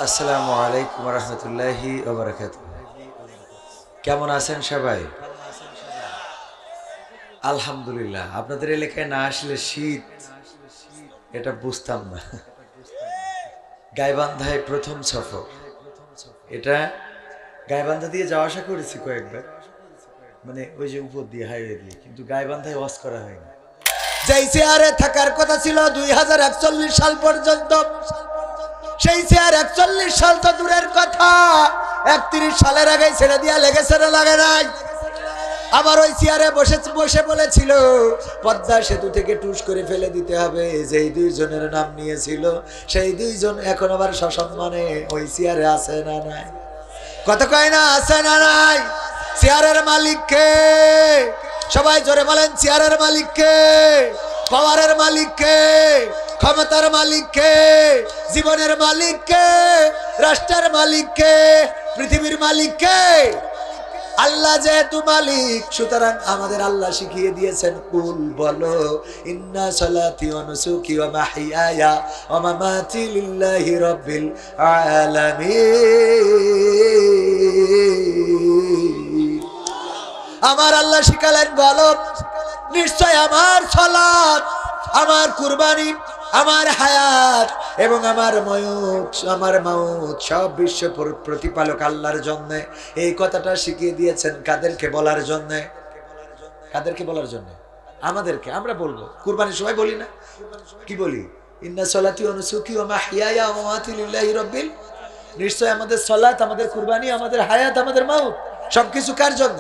আসসালামু আলাইকুম রহমতুল্লাহি ওয়া বারাকাতুহু। কেমন আছেন সবাই? আলহামদুলিল্লাহ। আপনাদের এলাকায় না আসলে শীত এটা বুঝতাম না। গাইবান্ধায় প্রথম সফর এটা। গাইবান্ধা দিয়ে যাওয়া আসা করেছি কয়েকবার, মানে ওই যে উপর দিয়ে হাইওয়ে দিয়ে, কিন্তু গাইবান্ধায় ওয়াজ করা হয়নি। যেই চেয়ারে থাকার কথা ছিল 2041 সাল পর্যন্ত, সেই চেয়ার 41 সাল তো দূরের কথা, 31 সালের আগে ছেড়ে দিয়া লেগেছে না লাগে নাই? আবার ওই চেয়ারে বসে বলেছিল পদ্মা সেতু থেকে টুস করে ফেলে দিতে হবে। যেই দুইজনের নাম নিয়েছিল সেই দুইজন এখন আবার সসম্মানে ওই চেয়ারে আছে না নাই? কত কয় না আছে না নাই? চেয়ারের মালিক কে? সবাই জোরে বলেন, চেয়ারের মালিক কে? পাওয়ারের মালিক কে? ক্ষমতার মালিক কে? জীবনের মালিক কে? রাষ্ট্রের মালিক কে? পৃথিবীর মালিক কে? আল্লাহ যেহেতু মালিক, সুতরাং আমাদের আল্লাহ শিখিয়ে দিয়েছেন, কুল বলো ইন্না সালাতি ওয়া নুসুকি ওয়া মাহইয়ায়া ওয়া মামাতি লিল্লাহি রাব্বিল আলামিন। আমার আল্লাহ শিখালেন, বলো নিশ্চয় আমার সালাত, আমার কুরবানি, আমার হায়াত এবং আমার মাউত সব বিশ্ব প্রতিপালক আল্লাহর জন্য। এই কথাটা শিখিয়ে দিয়েছেন কাদেরকে বলার জন্য? কাদেরকে বলার জন্য? আমাদেরকে। আমরা বলবো কুরবানির সময় বলি না? কি বলি? ইন্না সালাতি ওয়া নুসুকি ওয়া মাহইয়ায়া ওয়া মামাতি লিল্লাহি রাব্বিল। নিশ্চয় আমাদের সালাত, আমাদের কুরবানি, আমাদের হায়াত, আমাদের মাউত সবকিছু কার জন্য?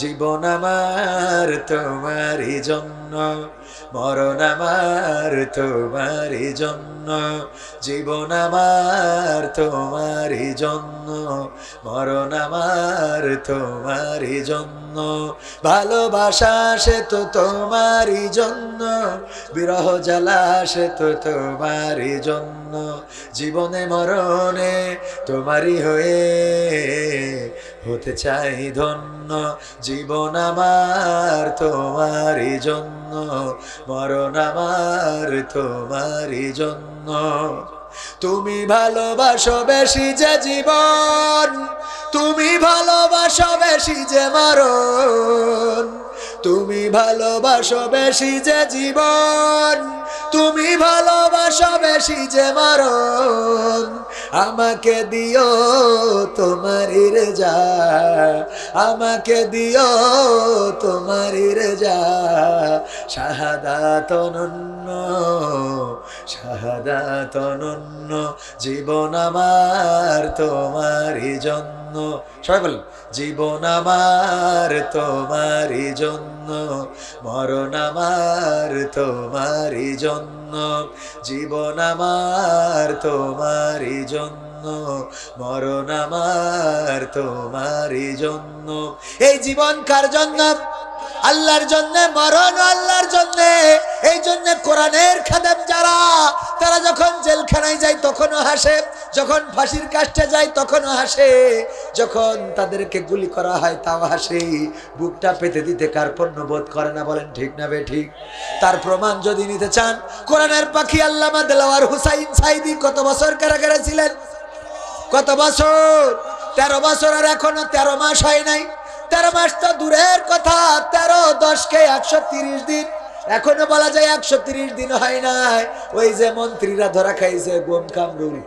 জীবন আমার তোমারই জন্য, মরণ আমার তোমারই জন্য। জীবন আমার তোমারই জন্য, মরণ আমার তোমারই জন্য। ভালোবাসা সে তো তোমারই জন্য, বিরহ জ্বালা সে তো তোমারই জন্য। জীবনে মরণে তোমারই হয়ে হতে চাই ধন্য। জীবন আমার তোমারই জন্য, মরণ আমার তোমারই জন্য। তুমি ভালোবাসো বেশি যে জীবন, তুমি ভালোবাসো বেশি যে মরণ। তুমি ভালোবাসো বেশি যে জীবন, তুমি ভালোবাসো বেশি যে মরণ। আমাকে দিও তোমারই রেজা, আমাকে দিও তোমারই রেজা। শাহাদাত অনন্য, শাহাদাত অনন্য। জীবন আমার তোমারই জন্য। সবাই বলেন, জীবন আমার তোমারই জন্য, মরণ আমার তোমারই জন্য। জীবন আমার তোমারই জন্য, মরণ আমার তোমারই জন্য। এই জীবন কার জন্য? আল্লাহর জন্য। মরণ আল্লাহর জন্য। এই জন্য কোরআনের খাদেম যারা, তারা যখন জেলখানায় যায় তখনও হাসে, যখন ফাঁসির কাস্টে যায় তখনও হাসে, যখন তাদেরকে গুলি করা হয় তাও হাসে। বুকটা পেতে দিতে কার্পণ্য বোধ করে না? বলেন ঠিক না বে ঠিক? তার প্রমাণ যদি নিতে চান, কোরআনের পাখি আল্লামা দেলাওয়ার হুসাইন সাইদি কত বছর কারাগারে ছিলেন? কত বছর? 13 বছর। আর এখনো 13 মাস হয় নাই। 13 মাস তো দূরের কথা, 13 × 10 = 130 দিন। এখনো বলা যায় 130 দিন হয় নাই। ওই যে মন্ত্রীরা ধরা খাইছে, গোম কামরুল,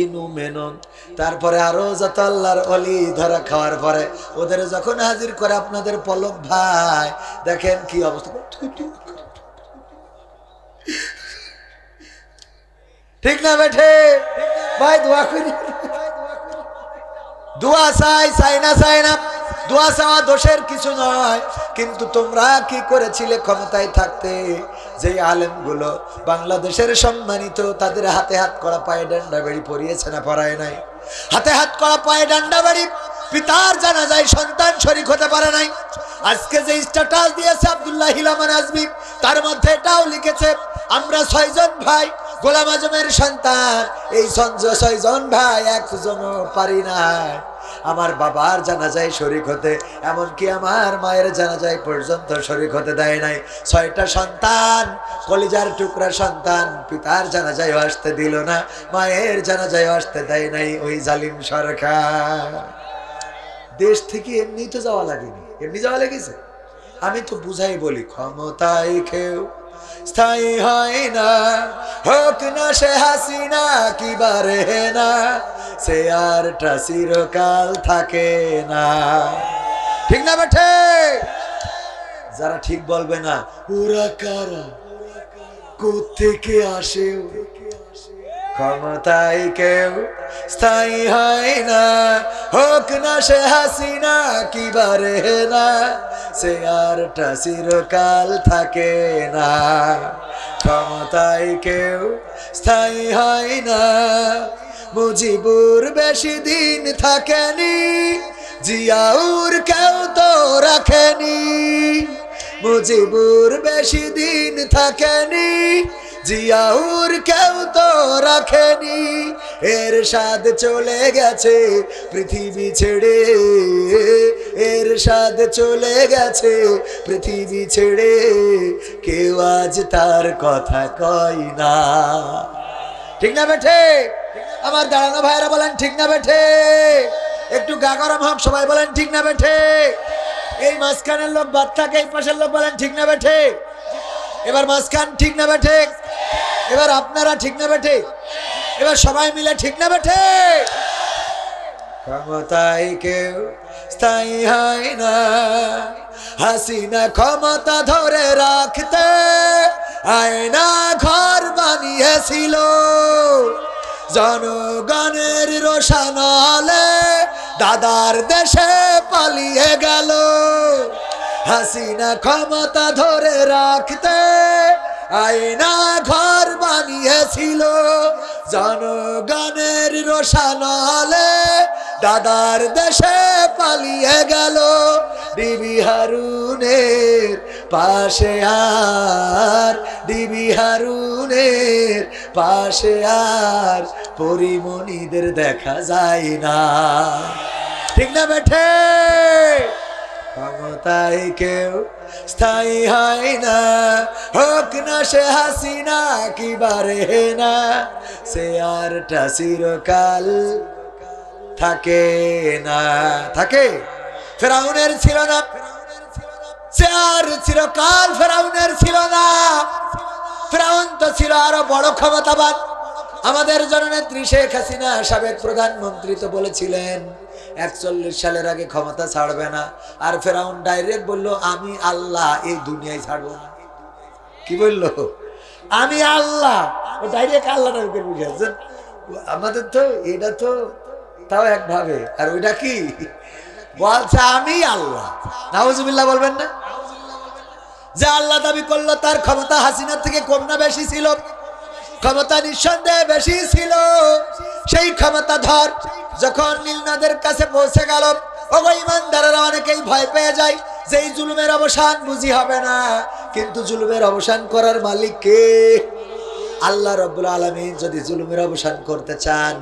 ইনু মেনন, তারপরে আরো যত আল্লাহর ওলি ধরা খাওয়ার পরে ওদের যখন হাজির করে আপনাদের পলক ভাই, দেখেন কি অবস্থা। ঠিক না বেঠে ভাই? দোয়া করি, দোয়া চাই না চাই না, দোয়া চাওয়া দোষের কিছু নয়। কিন্তু তোমরা কি করেছিলে ক্ষমতায় থাকতে? যে আলেমগুলো বাংলাদেশের সম্মানিত, তাদের হাতে হাত করা, পায়ে ডান্ডা বেড়ি পরিয়েছে না পরায় নাই? হাতে হাত করা, পায়ে ডান্ডা বেড়ি। পিতার জানাজায় সন্তান শরীক হতে পারে নাই। আজকে যে স্ট্যাটাস দিয়েছে আব্দুল্লাহ হিলামান আজমি, তার মধ্যে এটাও লিখেছে আমরা 6 জন ভাই, গোলাম আজমের সন্তান। এই 6 জন ভাই একজনও পারি নাই। আমার বাবার জানাজায় শরীক হতে, এমনকি আমার মায়ের জানাজায় পর্যন্ত শরীক হতে দেয় নাই। 6টা সন্তান, কলিজার টুকরা সন্তান, পিতার জানাজায় আসতে দিল না, মায়ের জানাজায় আসতে দেয় নাই ওই জালিম সরকার। দেশ থেকে এমনি তো যাওয়া লাগেনি, এমনি যাওয়া লেগেছে। আমি তো বুঝাই বলি, ক্ষমতায় কেউ স্থায়ী হয় না, হোক না সে হাসিনা কি বারে না, সে আরটা চিরকাল থাকে না। ঠিক না বেঠে? যারা ঠিক বলবে না, ওরা কারা, কোত্থেকে আসে? ক্ষমতায় কেউ স্থায়ী হয় না, হোক না সে হাসিনা কি বারে না, সে আরটা চিরকাল থাকে না। ক্ষমতায় কেউ স্থায়ী হয় না, মুজিবুর বেশি দিন থাকেনি, জিয়াউর কেউ তো রাখেনি। মুজিবুর বেশি দিন থাকেনি, জিয়াউর কেউ তো রাখেনি। এরশাদ চলে গেছে পৃথিবী ছেড়ে, এরশাদ চলে গেছে পৃথিবী ছেড়ে, কেউ আজ তার কথা কয় না। ঠিক না বেঠে? আমার দাঁড়ানো ভাইরা বলেন ঠিক না বেঠে? একটু গা গরম হোক, সবাই বলেন ঠিক না বেঠে? এই মাঝখানের লোক বাদ থাকে, এই পাশের লোক বলেন ঠিক না বেঠে? এবার মাঝখান ঠিক না বেঠে? এবার আপনারা ঠিক না বেঠে? এবার সবাই মিলে ঠিক না বেঠে? ক্ষমতায় কেউ স্থায়ী হয় না, হাসিনা ক্ষমতা ধরে রাখতে আয়না ঘর বানিয়েছিল, জনগণের রোশানলে দাদার দেশে পালিয়ে গেল। হাসিনা ক্ষমতা ধরে রাখতে আয়না ঘর বানিয়েছিল, জনগণের রোশানলে দাদার দেশে পালিয়ে গেল। ডিবি হারুনের পাশে আর, ডিবি হারুনের পাশে আর পরিমণিদের দেখা যায় না। ঠিক না বেঠে? ক্ষমতায় কেউ স্থায়ী হয় না, হোক না সে হাসিনা কি বারে না, সে আরটা চিরকাল থাকে না। থাকে? ফেরাউনের ছিল না, সে আর চিরকাল ফেরাউনের ছিল না। ফেরাউন তো ছিল আরো বড় ক্ষমতাবান। আমাদের জননেত্রী শেখ হাসিনা সাবেক প্রধানমন্ত্রী তো বলেছিলেন 41 সালের আগে ক্ষমতা ছাড়বে না। আর ফেরাউন ডাইরেক্ট বললো আমি আল্লাহ, এই দুনিয়ায় ছাড়বো না। কি বললো? আমি আল্লাহ। ও ডাইরেক্ট আল্লাহটার উপরে বুঝেছেন। আমাদের তো এটা তো তাও একভাবে, আর ওইটা কি বলছে আমি আল্লাহ। নাউজুবিল্লাহ বলবেন না? যে আল্লাহ দাবি করলো তার ক্ষমতা হাসিনার থেকে কম না বেশি ছিল? ক্ষমতা নিঃসন্দেহে বেশি ছিল। সেই ক্ষমতা ধর যখন নীলনদের কাছে পৌঁছে গেল, ওগো ইমানদারেরা অনেকেই ভয় পেয়ে যায় যে এই জুলুমের অবসান বুঝি হবে না। কিন্তু জুলুমের অবসান করার মালিক কে? আল্লাহ রাব্বুল আলামিন। যদি জুলুমের অবসান করতে চান,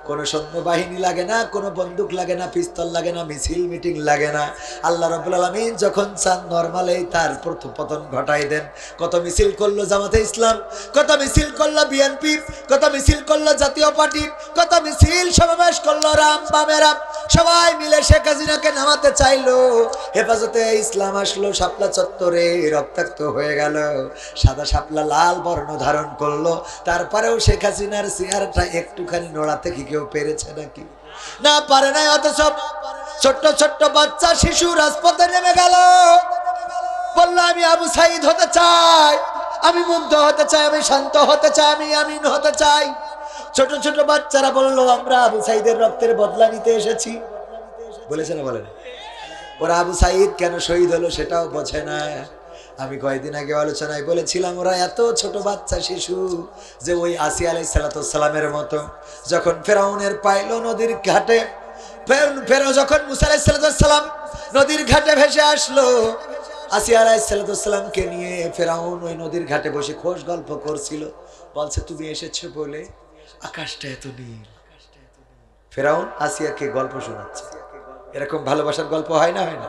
কোনো সৈন্যবাহিনী লাগে না, কোনো বন্দুক লাগে না, পিস্তল লাগে না, মিছিল মিটিং লাগে না। আল্লাহ রাব্বুল আলামিন যখন চান নরমালেই তার পতন ঘটাই দেন। কত মিছিল করলো জামাতে ইসলাম, কত মিছিল করলো বিএনপি, কত মিছিল করলো জাতীয় পার্টি, কত মিছিল সমাবেশ করলো রাম বামেরা। সবাই মিলে শেখ হাসিনাকে নামাতে চাইলো। হেফাজতে ইসলাম আসলো শাপলা চত্বরে, রক্তাক্ত হয়ে গেল। সাদা শাপলা লাল বর্ণ ধারণ করলো। তারপরেও শেখ হাসিনার চেহারাটা একটুখানি নড়াতে কি কেউ পেরেছে নাকি? না, পারে নাই। অথচ ছোট্ট ছোট্ট বাচ্চা শিশু রাজপথে নেমে গেল, বললো আমি আবু সাইদ হতে চাই, আমি মুগ্ধ হতে চাই, আমি শান্ত হতে চাই, আমি আমিন হতে চাই। ছোট ছোট বাচ্চারা বললো আমরা আবু সাইদের রক্তের বদলা নিতে এসেছি। বলেছে না? বলেন। ওরা আবু সাইদ কেন শহীদ হলো সেটাও বোঝে না। আমি কয়েকদিন আগে আলোচনায় বলেছিলাম ওরা এত ছোট বাচ্চা শিশু যে ওই আসিয়া আলাইহিস সালামের মতো যখন ফেরাউনের পাইলো নদীর ঘাটে, যখন মুসা আলাইহিস সালাম নদীর ঘাটে ভেসে আসলো, আসিয়া আলাইহিস সালামকে নিয়ে ফেরাউন ওই নদীর ঘাটে বসে খোশ গল্প করছিল। বলছে তুমি এসেছো বলে আকাশটা এত নীল। ফেরাউন আসিয়াকে গল্প শোনাচ্ছে। এরকম ভালোবাসার গল্প হয় না, হয় না?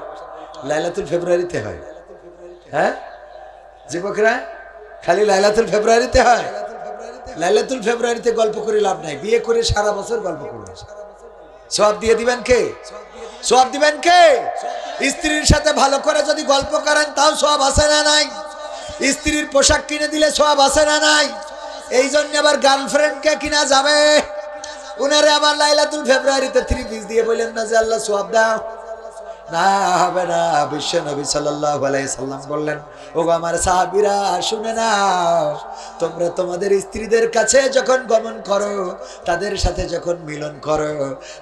লাইলাতুল ফেব্রুয়ারিতে হয়। হ্যাঁ যুবকরা, খালি লাইলাতুল ফেব্রুয়ারিতে হয়। লাইলাতুল ফেব্রুয়ারিতে গল্প করে লাভ নাই, বিয়ে করে সারা বছর গল্প করুন। সওয়াব দিয়ে দিবেন কে? সওয়াব দিবেন কে? স্ত্রীর সাথে ভালো করে যদি গল্প করেন তাও সওয়াব আছে না নাই? স্ত্রীর পোশাক কিনে দিলে সওয়াব আছে না নাই? এই জন্য আবার গার্লফ্রেন্ডকে কিনা যাবে, উনারে আবার লাইলাতুল ফেব্রুয়ারিতে 3 পিস দিয়ে বললেন না যে আল্লাহ সওয়াব দাও, না হবে না। বিশ্ব নবী সাল্লাল্লাহু আলাইহি সাল্লাম বললেন, ওগো আমার সাহাবীরা শুনে নাও, তোমরা তোমাদের স্ত্রীদের কাছে যখন গমন করো, তাদের সাথে যখন মিলন করো,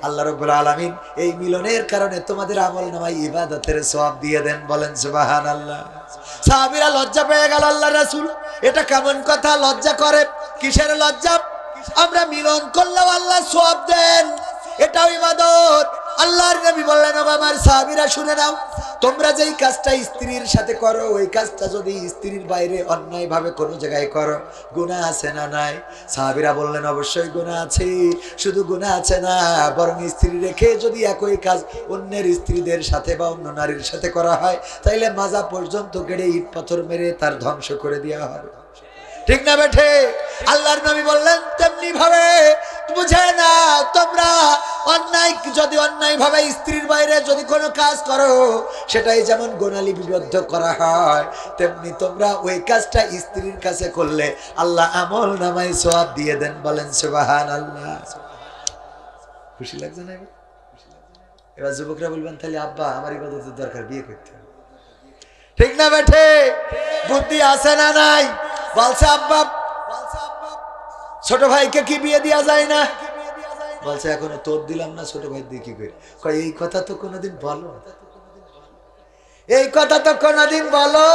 আল্লাহ রাব্বুল আলামিন এই মিলনের কারণে তোমাদের আমলনামায় ইবাদতের সওয়াব দিয়ে দেন। বলেন সুবহানাল্লাহ। সাহাবীরা লজ্জা পেয়ে গেল, আল্লাহর রাসূল এটা কেমন কথা? লজ্জা করে কিসের লজ্জা? আমরা মিলন করলেও আল্লাহ সওয়াব দেন, এটাও ইবাদত। আল্লাহর নবী বললেন, ও আমার সাহাবীরা শুনে নাও, তোমরা যেই কাজটা স্ত্রীর সাথে করো, ওই কাজটা যদি স্ত্রীর বাইরে অন্যায় ভাবে কোনো জায়গায় করো, গুনাহ আছে না নাই? সাহাবীরা বললেন, অবশ্যই গুনাহ আছে। শুধু গুনাহ আছে না, বরং স্ত্রী রেখে যদি একই কাজ অন্যের স্ত্রীদের সাথে বা অন্য নারীর সাথে করা হয়, তাইলে মাজা পর্যন্ত গেড়ে ইট পাথর মেরে তার ধ্বংস করে দেওয়া হবে। ঠিক না বেঠে? আল্লাহর নবী বললেন, তেমনি ভাবে বুঝে না, তোমরা অন্যায় যদি অন্যায় ভাবে স্ত্রীর বাইরে যদি কোনো কাজ করো, সেটাই যেমন গুনাহ লিপিবদ্ধ করা হয়, তেমনি তোমরা ওই কাজটা স্ত্রীর কাছে করলে আল্লাহ আমল নামায় সওয়াব দিয়ে দেন। বলেন সুবহানাল্লাহ। খুশি লাগছে না? এবার যুবকরা বলবেন, তাহলে আব্বা আমার ইবাদতের দরকার, বিয়ে করতে হবে। ঠিক না বেঠে? বুদ্ধি আছে না নাই? বলছে, আব্বা ছোট ভাইকে কি বিয়ে দেওয়া যায় না? বলছে, এখনো তোর দিলাম না, ছোট ভাই দিয়ে কি করে? এই কথা তো কোনোদিন বলো, এই কথা তো কোনোদিন বলো।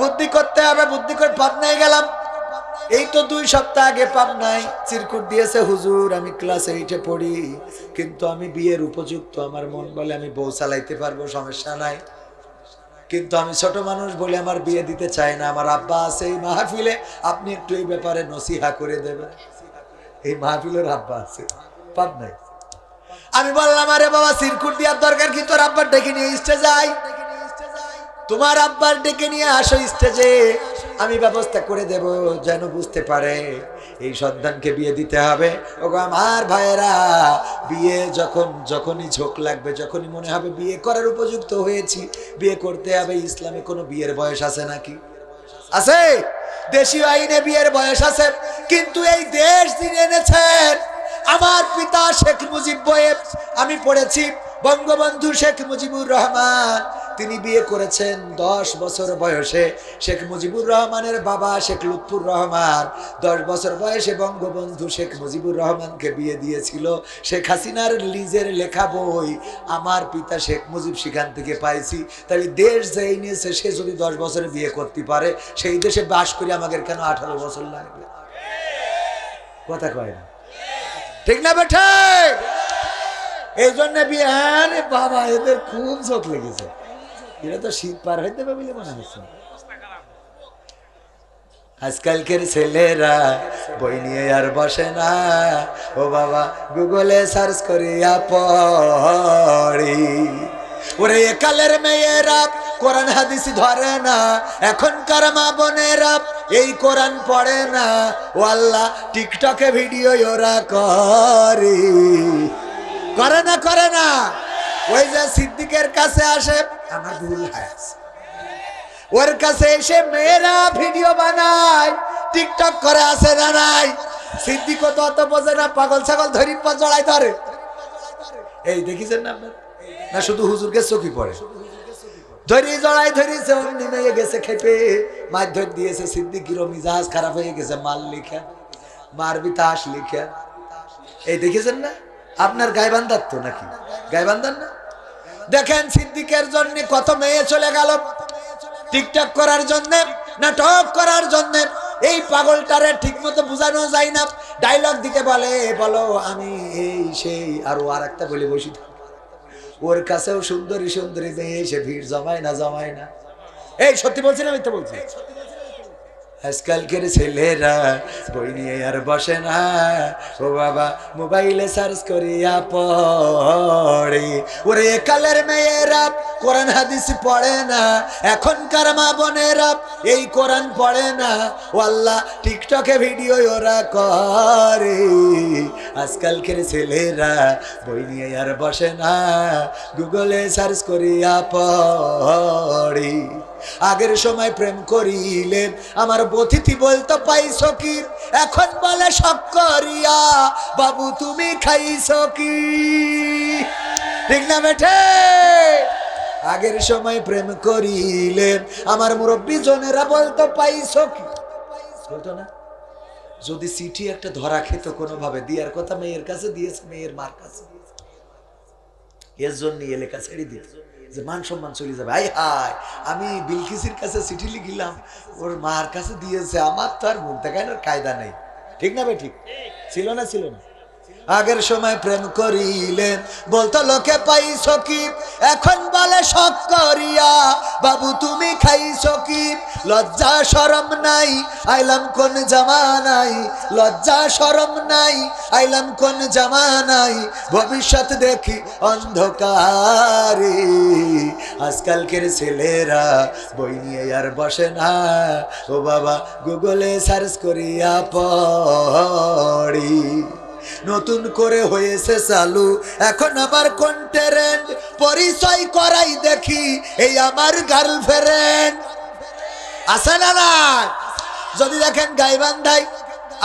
বুদ্ধি করতে হবে, বুদ্ধি করে পাবনায় গেলাম। এই তো 2 সপ্তাহ আগে পাবনায় চিরকুট দিয়েছে, হুজুর আমি ক্লাস 8-এ পড়ি, কিন্তু আমি বিয়ের উপযুক্ত, আমার মন বলে আমি বউ চালাইতে পারবো, সমস্যা নাই, কিন্তু আমি ছোট মানুষ বলে আমার বিয়ে দিতে চাই না। আমার আব্বা আছে এই মাহফিলে, আপনি একটু এই ব্যাপারে নসিহা করে দেবেন। এই মাহফিলের আব্বা আছে পাবনায়। আমি বললাম, আরে বাবা চিরকুট দেওয়ার দরকার কি? তোর আব্বার ডেকে নিয়ে স্টেজে আই, তোমার আব্বার ডেকে নিয়ে আসো স্টেজে, আমি ব্যবস্থা করে দেব যেন বুঝতে পারে এই সন্তানকে বিয়ে দিতে হবে। ওগো আমার ভাইয়েরা, বিয়ে যখনই ঝোঁক লাগবে, যখনই মনে হবে বিয়ে করার উপযুক্ত হয়েছি, বিয়ে করতে হবে। ইসলামে কোনো বিয়ের বয়স আছে নাকি? আছে? দেশীয় আইনে বিয়ের বয়স আছে, কিন্তু এই দেশ যিনি এনেছেন আমার পিতা শেখ মুজিব বইয়ে আমি পড়েছি, বঙ্গবন্ধু শেখ মুজিবুর রহমান তিনি বিয়ে করেছেন 10 বছর বয়সে। শেখ মুজিবুর রহমানের বাবা শেখ লুৎফুর রহমান 10 বছর বয়সে বঙ্গবন্ধু শেখ মুজিবুর রহমানকে বিয়ে দিয়েছিল। শেখ হাসিনার লিজের লেখা বই আমার পিতা শেখ মুজিব সেখান থেকে পাইছি। তাহলে দেশ যেই নিয়েছে, সে যদি 10 বছরে বিয়ে করতে পারে, সেই দেশে বাস করে আমাদের কেন 18 বছর লাগবে? কথা কয় না, ঠিক না বেঠে? এই জন্য বিয়ে, আরে বাবা এদের খুব চোখ লেগেছে, এরা তো শীত পার হইতে হবে বলে মনে হচ্ছে। আজকালকের ছেলেরা বই নিয়ে আর বসে না, ও বাবা গুগলে সার্চ করিয়া পড়ি। ওরে একালের মেয়েরা কোরআন হাদিস ধরে না, এখনকার মা বোনেরা এই কোরআন পড়ে না। ও আল্লাহ, টিকটকে ভিডিও ওরা করে না, করে না। ওই যে সিদ্দিকের কাছে আসে, আমার ভুল হয়, ওর কাছে এসে মেয়েরা ভিডিও বানায়, টিকটক করে, আসে না নাই? সিদ্দিক তো অত বোঝে না, পাগল ছাগল ধরি জড়াই ধরে। এই দেখিছেন না আপনার? না শুধু হুজুরকে চোখি পড়ে, ধরি জড়াই ধরিছে, অমনি মেয়ে গেছে খেপে, মার ধর দিয়েছে। সিদ্দিকিরও মিজাজ খারাপ হয়ে গেছে, মাল লিখা, মারবি তাস লিখা। এই দেখেছেন না? আপনার গায়ে বান্ধার তো নাকি? গায়ে বান্ধার না? দেখেন সিদ্দিকের জন্য কত মেয়ে চলে গেল টিকটক করার জন্য, নাটক করার জন্য। এই পাগলটারে ঠিক মতো বোঝানো যায় না, ডায়লগ দিতে বলে, বলো আমি এই সেই, আর ও আর একটা বলে বসি। ওর কাছেও সুন্দরী সুন্দরী মেয়ে এসে ভিড় জমায় না, জমায় না। এই সত্যি বলছি না মিথ্যা বলছি? আজকালকের ছেলেরা বই নিয়ে আর বসে না, ও বাবা মোবাইলে সার্চ করিয়া পড়ে। ওরে কালের মেয়েরা কোরআন হাদিস পড়ে না, এখনকার মা বোনেরা এই কোরআন পড়ে না, ও আল্লাহ টিকটকে ভিডিও ওরা করে। আজকালকের ছেলেরা বই নিয়ে আর বসে না, গুগলে সার্চ করিয়া পড়ে। আগের সময় প্রেম করিলে আমার বতিথি বলতো পাইছ কি, এখন বলে শখ করিয়া বাবু তুমি খাইছ কি। ঠিক না বেঠে? আগের সময় প্রেম করিলে আমার মুরব্বী জনেরা বলতো পাইছ কি, বলতো না? যদি চিঠি একটা ধরা খেত কোনোভাবে দিয়ার কথা, মেয়ের কাছে দিয়েছে, মেয়ের মার কাছে, এর জন্য এলাকা ছেড়ে দিত যে মান সম্মান চলে যাবে। আই হায়, আমি বিলকিসের কাছে চিঠি লিখিলাম, ওর মার কাছে দিয়েছে, আমার তো আর মুখ দেখানোর কায়দা নেই। ঠিক না ভাই? ঠিক ছিল না? ছিল না? আগের সময় প্রেম করিলে বলতো লোকে পাইছ কি, এখন বলে শখ করিয়া বাবু তুমি খাইছ কি। লজ্জা শরম নাই, আইলাম কোন জামানাই, লজ্জা শরম নাই, আইলাম কোন জামানাই, ভবিষ্যৎ দেখি অন্ধকারে। আজকালকের ছেলেরা বই নিয়ে আর বসে না, ও বাবা গুগলে সার্চ করিয়া পড়ি। নতুন করে হয়েছে চালু এখন আবার কন্টেন্ট, পরিচয় করাই দেখি এই আমার গার্লফ্রেন্ড। আছে না না? যদি দেখেন গাইবান্ধায়,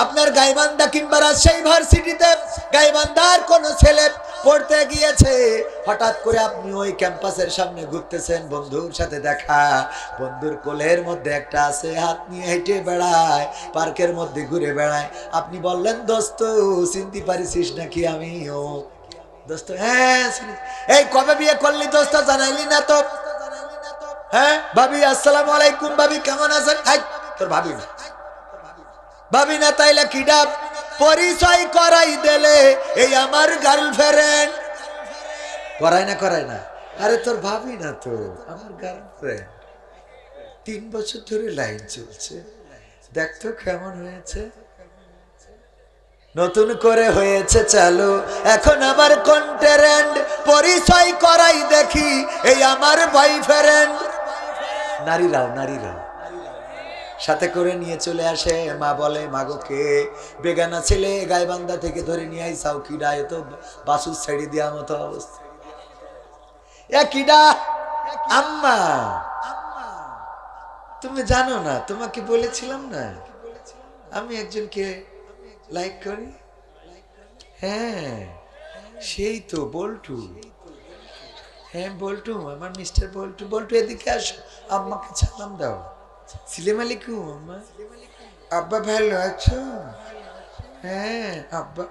আপনার গাইবান্ধা কিংবা রাজশাহী ভার্সিটিতে গাইবান্ধার কোন ছেলে পড়তে গিয়েছে, হঠাৎ করে আপনি ওই ক্যাম্পাসের সামনে ঘুরতেছেন, বন্ধুর সাথে দেখা, বন্ধুর কোলের মধ্যে একটা আছে, হাত নিয়ে হেঁটে বেড়ায়, পার্কের মধ্যে ঘুরে বেড়ায়। আপনি বললেন দোস্ত চিনতে পারিস নাকি আমি ও দোস্ত? হ্যাঁ। এই কবে বিয়ে করলি দোস্ত, জানাইলি না তো? হ্যাঁ ভাবি আসসালামু আলাইকুম, ভাবি কেমন আছেন? তোর ভাবি না, ভাবি না তাইলে কি ডাব? পরিচয় করাই দিলে এই আমার গার্লফ্রেন্ড। করায় না? করায় না? আরে তোর ভাবি না তো, আমার গার্লফ্রেন্ড। 3 বছর ধরে লাইন চলছে, দেখতো কেমন হয়েছে। নতুন করে হয়েছে চালু এখন আবার কন্টেন্ট, পরিচয় করাই দেখি এই আমার বয়ফ্রেন্ড। নারীরাও সাথে করে নিয়ে চলে আসে, মা বলে মাগো কে? বেগানা ছেলে গাইবান্ধা থেকে ধরে নিয়ে আইসাও, কিডা? এ তো বাসুর ছেড়ে দেওয়ার মতো অবস্থা। এ কিডা? আম্মা। তুমি জানো না, তোমাকে বলেছিলাম না আমি একজনকে লাইক করি? হ্যাঁ সেই তো বল্টু। হ্যাঁ বল্টু, আমার মিস্টার বল্টু। বল্টু এদিকে আসো, আম্মাকে সালাম দাও। সালাম আলাইকুম আম্মা। আব্বা ভালো আছো? হ্যাঁ আব্বা।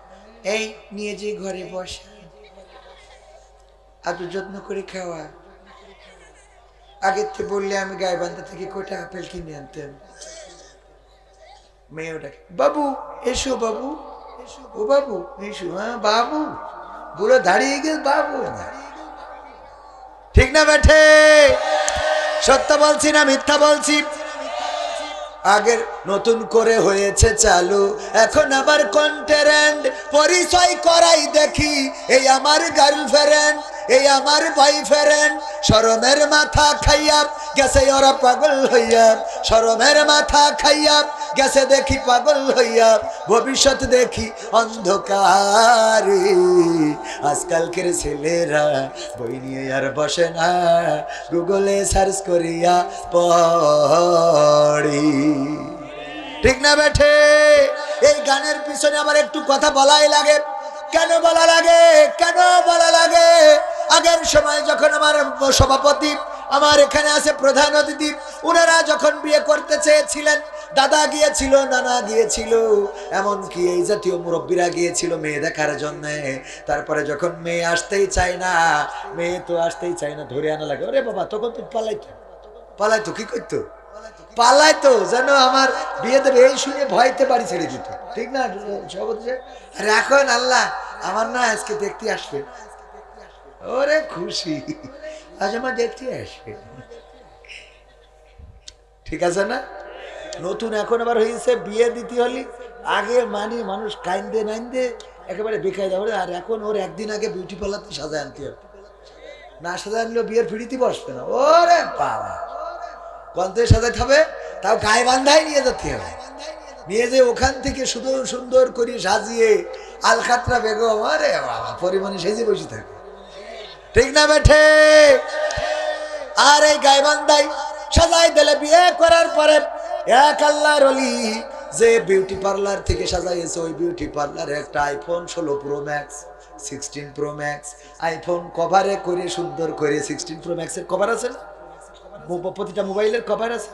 এই নিয়ে যে ঘরে বসা, আদর যত্ন করে খাওয়া। আগের থেকে বললে আমি গাইবান্ধা থেকে কটা আপেল কিনে আনতাম। মেয়ে ওটাকে বাবু এসো, বাবু ও বাবু এসো। হ্যাঁ বাবু, বুড়ো দাঁড়িয়ে গেল বাবু। ঠিক না বেঠে? সত্য বলছি না মিথ্যা বলছি? আগের নতুন করে হয়েছে চালু এখন আবার কন্টেন্ট, পরিচয় করাই দেখি এই আমার গার্লফ্রেন্ড, এই আমার বয়ফ্রেন্ড। শরমের মাথা খাইয়া গেছে ওরা পাগল হইয়া, শরমের মাথা খাইয়া গেছে দেখি পাগল হইয়া, ভবিষ্যৎ দেখি অন্ধকারে। আজকালকের ছেলেরা বই নিয়ে আর বসে না, গুগলে সার্চ করিয়া পড়ি। ঠিক না বেঠে? এই গানের পিছনে আবার একটু কথা বলাই লাগে। কেন বলা লাগে? কেন বলা লাগে? আগের সময় যখন আমার সভাপতি, আমার এখানে আছে প্রধান অতিথি, ওনারা যখন বিয়ে করতে চেয়েছিলেন, দাদা গিয়েছিল, নানা গিয়েছিল, এমনকি এই জাতীয় মুরব্বীরা গিয়েছিল মেয়ে দেখার জন্য। তারপরে যখন মেয়ে আসতেই চায় না, মেয়ে তো আসতেই চায় না, ধরে আনা লাগে। ওরে বাবা, তখন তো পালাইতো কি করতো? পালাইতো যেন আমার বিয়ে দেবে এই শুনে ভয়তে বাড়ি ছেড়ে দিত। ঠিক না সভাপতি? আর এখন আল্লাহ আমার না আজকে দেখতে আসবে, ওরে খুশি, আজ আমার দেখতে আসবে। ঠিক আছে না? নতুন এখন আবার হয়েছে বিয়ে দিতে হলে আগে মানে মানুষ কাইন্দে নাইন্দে একেবারে বেকায়দা হবে, আর এখন ওর একদিন আগে বিউটি পার্লারতে সাজায় আনতে হবে, না সাজায় আনলেও বিয়ের ফিরিতে বসবে না। ওরে বাবা, কন্তে সাজাইতে হবে, তাও গায়ে বান্ধাই নিয়ে যেতে হবে, নিয়ে যে ওখান থেকে সুন্দর সুন্দর করে সাজিয়ে আলখাতরা বেগম আরে বাবা পরিমাণে সেজে বসে থাকে, ঠিক না বেঠে? আর এই গাইবান্ধাই সাজাই দিলে বিয়ে করার পরে এক আল্লাহর ওলি যে বিউটি পার্লার থেকে সাজাইছে, ওই বিউটি পার্লারে একটা iPhone 16 pro max 16 pro max iPhone কভারে করে সুন্দর করে 16 প্রো ম্যাক্সের কভার আছে না, প্রতিটা মোবাইলের কভার আছে,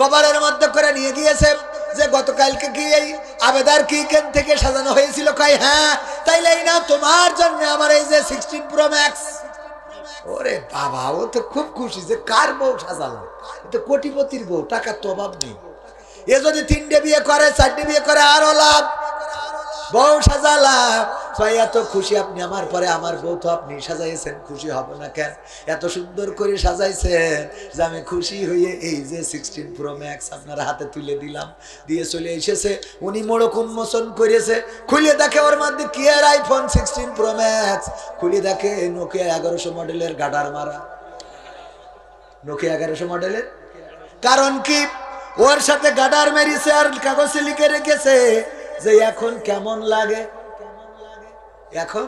কভারের মধ্যে করে নিয়ে গিয়েছে যে গতকালকে কি এই আবেদার কিচেন থেকে সাজানো হয়েছিল, কই হ্যাঁ তাইলে এই না তোমার জন্য আমার এই যে 16 প্রো ম্যাক্স। ওরে বাবা, ও তো খুব খুশি যে কার বউ সাজালো, তো কোটিপতির বউ, টাকার তো অভাব নেই, এ যদি 3টে বিয়ে করে 4টে বিয়ে করে আরো লাভ, বউ সাজালাম এত খুশি আপনি আমার পরে, আমার বউ তো আপনি সাজাইছেন, খুশি হব না কেন? এত সুন্দর করে সাজাইছেন যে আমি খুশি হয়ে এই যে 16 প্রো ম্যাক্স আপনার হাতে তুলে দিলাম, দিয়ে চলে এসেছে, উনি মোড়ক উন্মোচন করেছে, খুলে দেখে ওর মধ্যে কি আর আইফোন 16 প্রো ম্যাক্স, খুলে দেখে নোকিয়া 1100 মডেলের গাডার মারা, নোকিয়া 1100 মডেলের। কারণ কি, ওর সাথে গাডার মেরেছে আর কাগজে লিখে রেখেছে যে এখন কেমন লাগে, এখন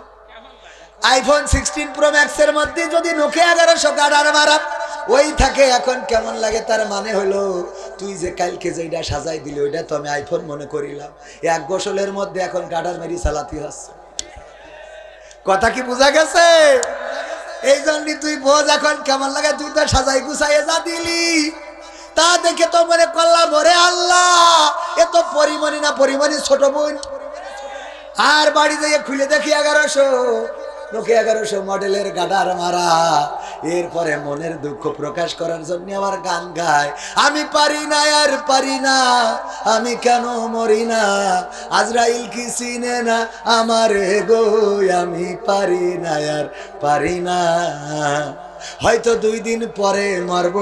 আইফোন 16 প্রো ম্যাক্স এর মধ্যে যদি নোকিয়া 1100 গাডার মারা ওই থাকে এখন কেমন লাগে, তার মানে হলো তুই যে কালকে যেটা সাজাই দিলি ওইটা তো আমি আইফোন মনে করিলাম, এক গোসলের মধ্যে এখন গাডার মেরি চালাতে হচ্ছে। কথা কি বোঝা গেছে? এই জন্যই তুই বোঝ এখন কেমন লাগে, তুই তো সাজাই গুছাইয়ে যা দিলি তা দেখে তো মনে করলাম ওরে আল্লাহ এ তো পরিমণি না পরিমণি ছোট বোন। আর বাড়ি থেকে খুলে দেখি 1100 নোকিয়া 1100 মডেলের গাডার মারা। এরপরে মনের দুঃখ প্রকাশ করার জন্য আমার গান গায়, আমি পারি না আর পারি না, আমি কেন মরি না, আজরাইল কি চিনে না আমার গো, আমি পারি না আর পারি না, হয়তো 2 দিন পরে মরব,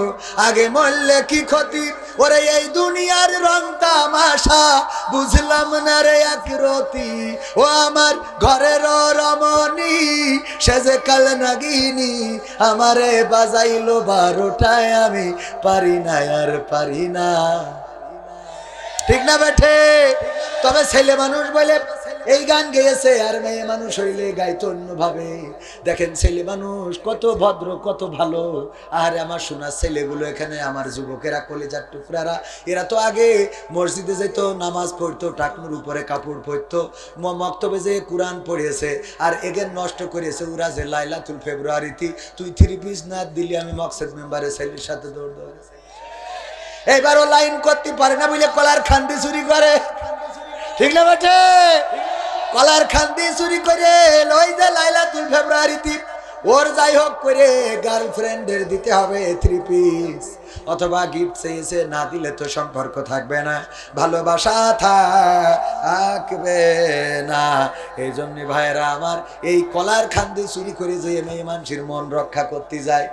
আগে মরলে কি ক্ষতি, ওরে এই দুনিয়ার রং তামাশা বুঝলাম না রে একরতি, ও আমার ঘরের রমণী সেজে কাল নাগিনী, আমারে বাজাইলো 12টায়, আমি পারি না আর পারি না, ঠিক না বেঠে? তবে ছেলে মানুষ বলে এই গান গেয়েছে, আর মেয়ে মানুষ হইলে গাইতো অন্যভাবে। দেখেন ছেলে মানুষ কত ভদ্র কত ভালো, আর আমার শোনা ছেলেগুলো এখানে আমার যুবকেরা কলেজার টুকরারা, এরা তো আগে মসজিদে যেত, নামাজ পড়তো, টাকনুর উপরে কাপড় পরতো, মক্তবে যে কোরআন পড়িয়েছে, আর এগের নষ্ট করেছে ওরা যে লাইলাতুল ফেব্রুয়ারিতে তুই 3 পিস না দিলি আমি মকসদ মেম্বারের ছেলের সাথে দৌড় দৌড়, এইবারও লাইন করতে পারে না বলে কলার খান্দি চুরি করে, ঠিক না বেটে? কলার খান্দি চুরি করে ওই যে লাইলাতুল ফেব্রুয়ারিতে ওর যাই হোক করে গার্লফ্রেন্ডের দিতে হবে 3 পিস, অথবা গিফট চেয়েছে, না দিলে তো সম্পর্ক থাকবে না, ভালোবাসা থাকবে না। এই জন্য ভাইয়েরা আমার এই কলার খান্দি চুরি করে যে মেয়ে মানুষের মন রক্ষা করতে যায়,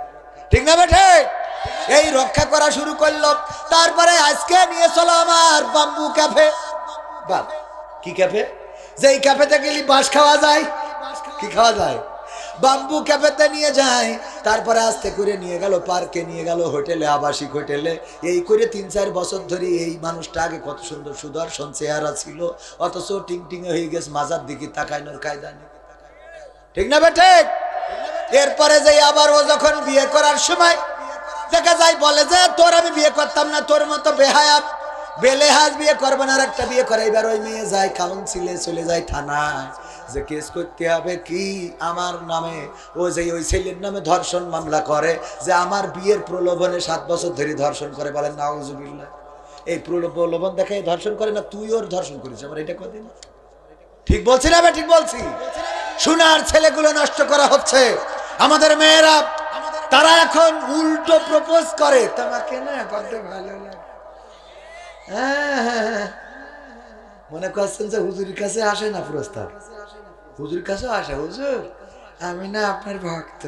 ঠিক না বেটে? এই রক্ষা করা শুরু করলো। তারপরে আজকে নিয়ে চলো আমার বাম্বু ক্যাফে। বাপ কি ক্যাফে? যেই ক্যাফেতে গেলি বাঁশ খাওয়া যায়, কি খাওয়া যায়? বাম্বু ক্যাফেতে নিয়ে যায়। তারপরে আস্তে করে নিয়ে গেল পার্কে, নিয়ে গেল হোটেলে, আবাসিক হোটেলে। এই করে 3-4 বছর ধরে এই মানুষটা আগে কত সুন্দর সুদর্শন চেহারা ছিল, অথচ টিং টিং হয়ে গেছে, মাজার দিকে তাকাইনোর কায়দা নেই, ঠিক না বেটে? এরপরে যে আবার ও যখন বিয়ে করার সময় দেখা যায় বলে যে তোর আমি বিয়ে করতাম না, তোর মতো বেহায়া বেলেহাজ বিয়ে করবে না, আর একটা বিয়ে করে। এবার ওই মেয়ে যায় কাউন্সিলে, চলে যায় থানায়, যে কেস করতে হবে কি আমার নামে, ও যে ওই ছেলের নামে ধর্ষণ মামলা করে, যে আমার বিয়ের প্রলোভনে 7 বছর ধরে ধর্ষণ করে। বলেন নাউজুবিল্লাহ। এই প্রলোভন দেখায় ধর্ষণ করে না, তুই ওর ধর্ষণ করিস, আমার এটা কদিন ঠিক বলছি না? ঠিক বলছি। সোনার ছেলেগুলো নষ্ট করা হচ্ছে। আমাদের মেয়েরা তারা এখন উল্টো প্রপোজ করে, তোমাকে না বড্ড ভালো লাগে। মনে করছেন যে হুজুরের কাছে আসে না প্রস্তাব, হুজুরের কাছে আসে, হুজুর আমি না আপনার ভক্ত।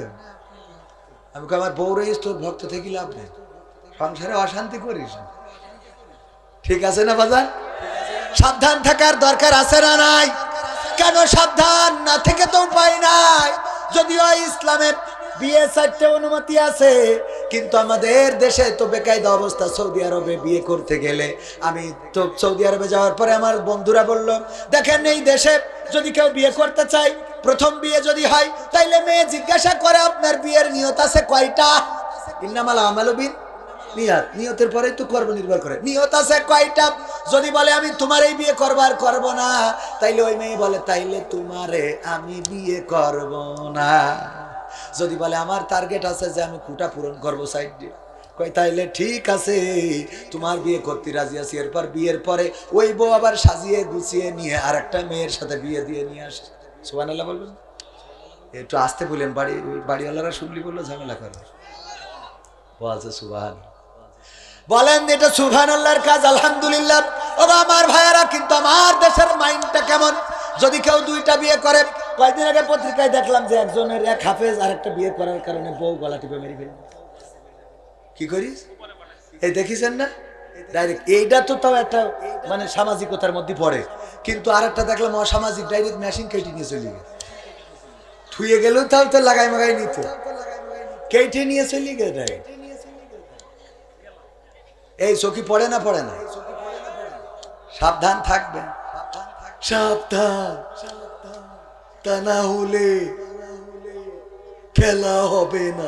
আমি আমার বউরে তোর ভক্ত থেকে লাভ নেই, সংসারে অশান্তি করিস, ঠিক আছে না বাজান? সাবধান থাকার দরকার আছে না নাই? কেন সাবধান না থেকে তো উপায় নাই। যদিও ইসলামের বিয়ে 4টে অনুমতি আছে, কিন্তু আমাদের দেশে তো বেকায়দা অবস্থা। সৌদি আরবে বিয়ে করতে গেলে, আমি তো সৌদি আরবে যাওয়ার পরে আমার বন্ধুরা বলল, দেখেন এই দেশে যদি কেউ বিয়ে করতে চায়, প্রথম বিয়ে যদি হয়, তাইলে মেয়ে জিজ্ঞাসা করে আপনার বিয়ের নিয়ত আছে কয়টা। ইন্নামাল আমালু বিন নিয়ত, নিয়তের পরেই তো কর্ম নির্ভর করে। নিয়ত আছে কয়টা? যদি বলে আমি তোমার এই বিয়ে করবার করব না, তাইলে ওই মেয়ে বলে তাইলে তোমারে আমি বিয়ে করব না। যদি বলে আমার টার্গেট আছে যে আমি কোটা পূরণ করবো সাইড দিয়ে, কই তাইলে ঠিক আছে, তোমার বিয়ে করতে রাজি আছি। এরপর বিয়ের পরে ওই বউ আবার সাজিয়ে গুছিয়ে নিয়ে আর একটা মেয়ের সাথে বিয়ে দিয়ে নিয়ে আসে। সুবহানাল্লাহ বলবেন? একটু আসতে বললেন, বাড়িওয়ালারা শুনলি বললো ঝামেলা করে। বলছে সুবহান, বলেন এটা সুবহানাল্লাহর কাজ। আলহামদুলিল্লাহ। ও আমার ভাইয়ারা, কিন্তু আমার দেশের মাইন্ডটা কেমন? যদি কেউ 2টা বিয়ে করে, কয়েকদিন আগে পত্রিকায় দেখলাম যে একজনের এক হাফেজ আর একটা বিয়ে করার কারণে বউ গলা টিপে মেরে ফেলল। কি করিস এই দেখিছেন না ডাইরেক্ট? এইটা তো তাও একটা মানে সামাজিকতার মধ্যে পড়ে, কিন্তু আর একটা দেখলাম অসামাজিক, ডাইরেক্ট মেশিন কেটে নিয়ে চলে গেল। থুয়ে গেলেও তাও তো লাগাই মাগাই নিত, কেটে নিয়ে চলে গেল ডাইরেক্ট। এই চোখি পড়ে না? পড়ে না? সাবধান থাকবেন, সাবধান, তা না হলে খেলা হবে না।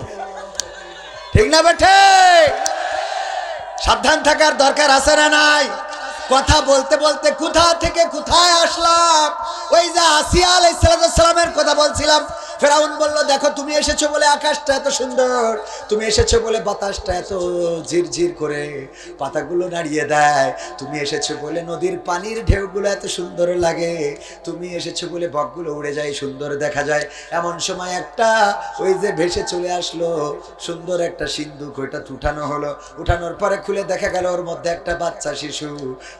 ঠিক না বেঠে? সাবধান থাকার দরকার আছে না নাই? কথা বলতে বলতে কোথা থেকে কোথায় আসলাম। ওই যে আসিয়া আলাইহিস সালামের কথা বলছিলাম। ফেরাউন বলল, দেখো তুমি এসেছো বলে আকাশটা এত সুন্দর, তুমি এসেছো বলে বাতাসটা এত ঝিরঝির করে পাতাগুলো নাড়িয়ে দেয়, তুমি এসেছো বলে নদীর পানির ঢেউগুলো এত সুন্দর লাগে, তুমি এসেছো বলে বকগুলো উড়ে যায়, সুন্দর দেখা যায়। এমন সময় একটা ওই যে ভেসে চলে আসলো সুন্দর একটা সিন্ধুক, ওইটা উঠানো হলো। উঠানোর পরে খুলে দেখা গেল ওর মধ্যে একটা বাচ্চা শিশু।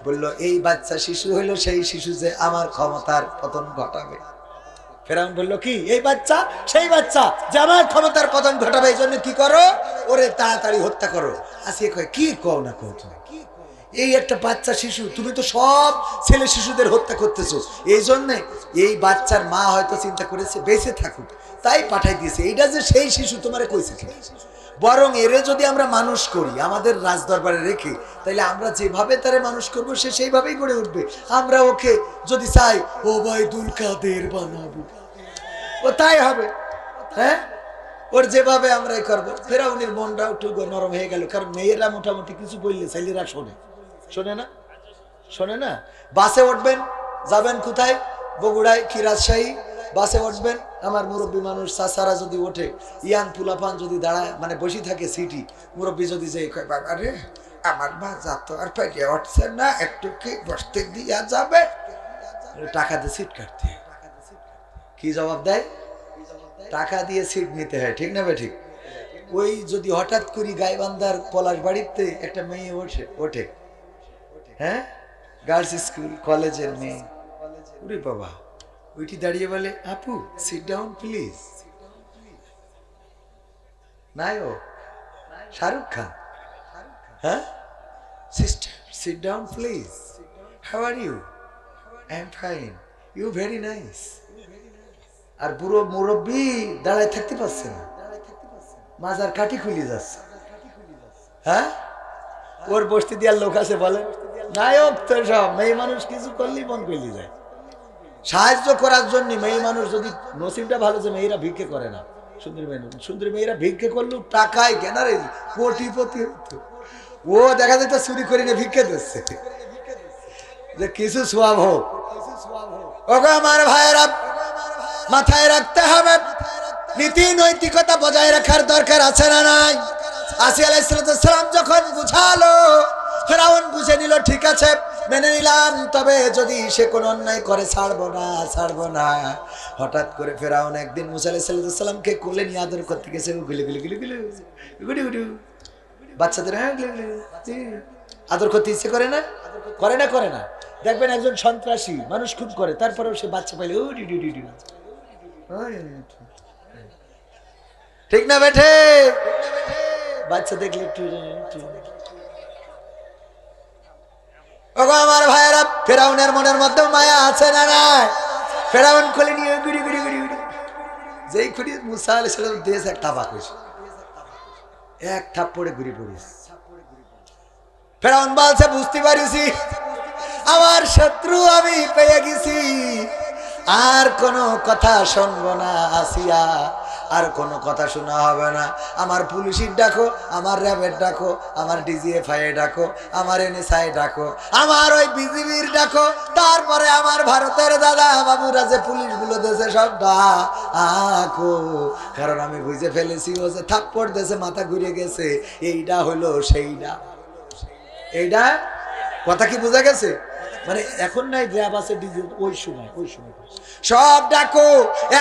বলল, এই বাচ্চা শিশু হলো সেই শিশু যে আমার ক্ষমতার পতন ঘটাবে। ফেরাউন বলল, কি এই বাচ্চা সেই বাচ্চা যে আমার ক্ষমতার পতন ঘটাবে, এই জন্য কি করো, ওরে তাড়াতাড়ি হত্যা করো। আসিয়া কয়, কি কও না কও তুমি? এই একটা বাচ্চা শিশু, তুমি তো সব ছেলে শিশুদের হত্যা করতেছো। এই জন্যে এই বাচ্চার মা হয়তো চিন্তা করেছে বেঁচে থাকুক, তাই পাঠাই দিয়েছে। এইটা যে সেই শিশু তোমারে কইছে কি? বরং এরে যদি আমরা মানুষ করি আমাদের রাজদরবারে রেখে, তাইলে আমরা যেভাবে তারে মানুষ করবো সে সেইভাবেই গড়ে উঠবে। আমরা ওকে যদি চাই ওবায়দুল কাদের বানাবো, ও তাই হবে। হ্যাঁ, ওর যেভাবে আমরাই করবো। ফেরাউনের মনটা একটু নরম হয়ে গেল, কারণ মেয়েরা মোটামুটি কিছু বললে ছেলেরা শোনে। শোনে না? শোনে না? বাসে উঠবেন, যাবেন কোথায়? বগুড়ায় কি রাজশাহী? বাসে উঠবেন, আমার মুরব্বী মানুষ চাচারা যদি ওঠে, ইয়াং পুলাপান যদি দাঁড়ায় মানে বসে থাকে সিটি, মুরব্বী যদি যে আরে আমার মা যাতো আর পেটে উঠছে না, একটু কি বসতে দিয়া যাবে? টাকা দিয়ে সিট কাটতে। কি জবাব দেয়? টাকা দিয়ে সিট নিতে হয়। ঠিক না বে ঠিক? ওই যদি হঠাৎ করি গাইবান্ধার পলাশ বাড়িতে একটা মেয়ে ওঠে, হ্যাঁ, গার্লস স্কুল কলেজের মেয়ে, ওরে বাবা, ওইটি দাঁড়িয়ে বলে, আপু সিট ডাউন প্লিজ। নাই ও শাহরুখ খান, হ্যাঁ, sister sit down please, how are you? I am fine, you very nice. আর বুড়ো মুরব্বী দাঁড়ায় থাকতে পারছে না, মাজার কাঠি খুলে যাচ্ছে। হ্যাঁ, ওর বসতে দেওয়ার লোক আছে বলে, নায়ক তো সব মেয়ে মানুষ কিছু করলেই মন করলি যায়। সাহায্য করার জন্য মেয়ে মানুষ যদি নসিবটা ভালো যে মেয়েরা ভিক্ষে করে না, সুন্দরী মেয়েরা ভিক্ষে করলেও টাকায় কেনারে কোটিপতি হতো। ও দেখা যেত চুরি করে নিয়ে ভিক্ষে দিচ্ছে যে কিছু সোয়াব হোক। ওগো আমার ভাইয়েরা, মাথায় রাখতে হবে নীতি নৈতিকতা বজায় রাখার দরকার আছে না নাই? আসিয়া আলাইহিস সালাম যখন বুঝালো, ফেরাউন বুঝে নিল, ঠিক আছে মেনে নিলাম, তবে যদি সে কোনো অন্যায় করে ছাড়বো না, ছাড়বো না। হঠাৎ করে ফেরাউন একদিন মুসা আলাইহিস সালামকে কোলে নিয়ে আদর করতে গেছে। গুলি গুলি গুলি গুলি গুলি গুলি বাচ্চাদের, হ্যাঁ আদর করতে ইচ্ছে করে না? করে না? করে না? দেখবেন একজন সন্ত্রাসী মানুষ খুন করে, তারপরেও সে বাচ্চা পাইলে ঠিক না বেঠে? বাচ্চা দেখলে একটু ওগো আমার ভাইয়েরা, ফেরাউনের মনের মধ্যে মায়া আছে না নাই? ফেরাউন খুলে নিয়ে গুড়ি গুড়ি গুড়ি গুড়ি, যেই খুঁড়ি মুসা আলাইহিস সালাম দেশ এক থাপা কইছে, এক থাপ্পড়ে ঘুরি পড়িস। ফেরাউন বলছে বুঝতে পারিছি আমার শত্রু আমি পেয়ে গেছি, আর কোনো কথা শুনবো না আসিয়া, আর কোনো কথা শোনা হবে না। আমার পুলিশের ডাকো, আমার র্যাবের ডাকো, আমার ডিজিএফআই ডাকো, আমার এনএসআই ডাকো, আমার ওই বিজিবির ডাকো, তারপরে আমার ভারতের দাদা বাবুরা যে পুলিশগুলো দেশে সব ডাকো, কারণ আমি বুঝে ফেলেছি ও যে থাপ্পড় দেশে মাথা ঘুরে গেছে, এইটা হলো সেইটা। এইটা কথা কি বোঝা গেছে? মানে এখন নাই র্যাব আছে ডিজি, ওই সময় সব ডাকো,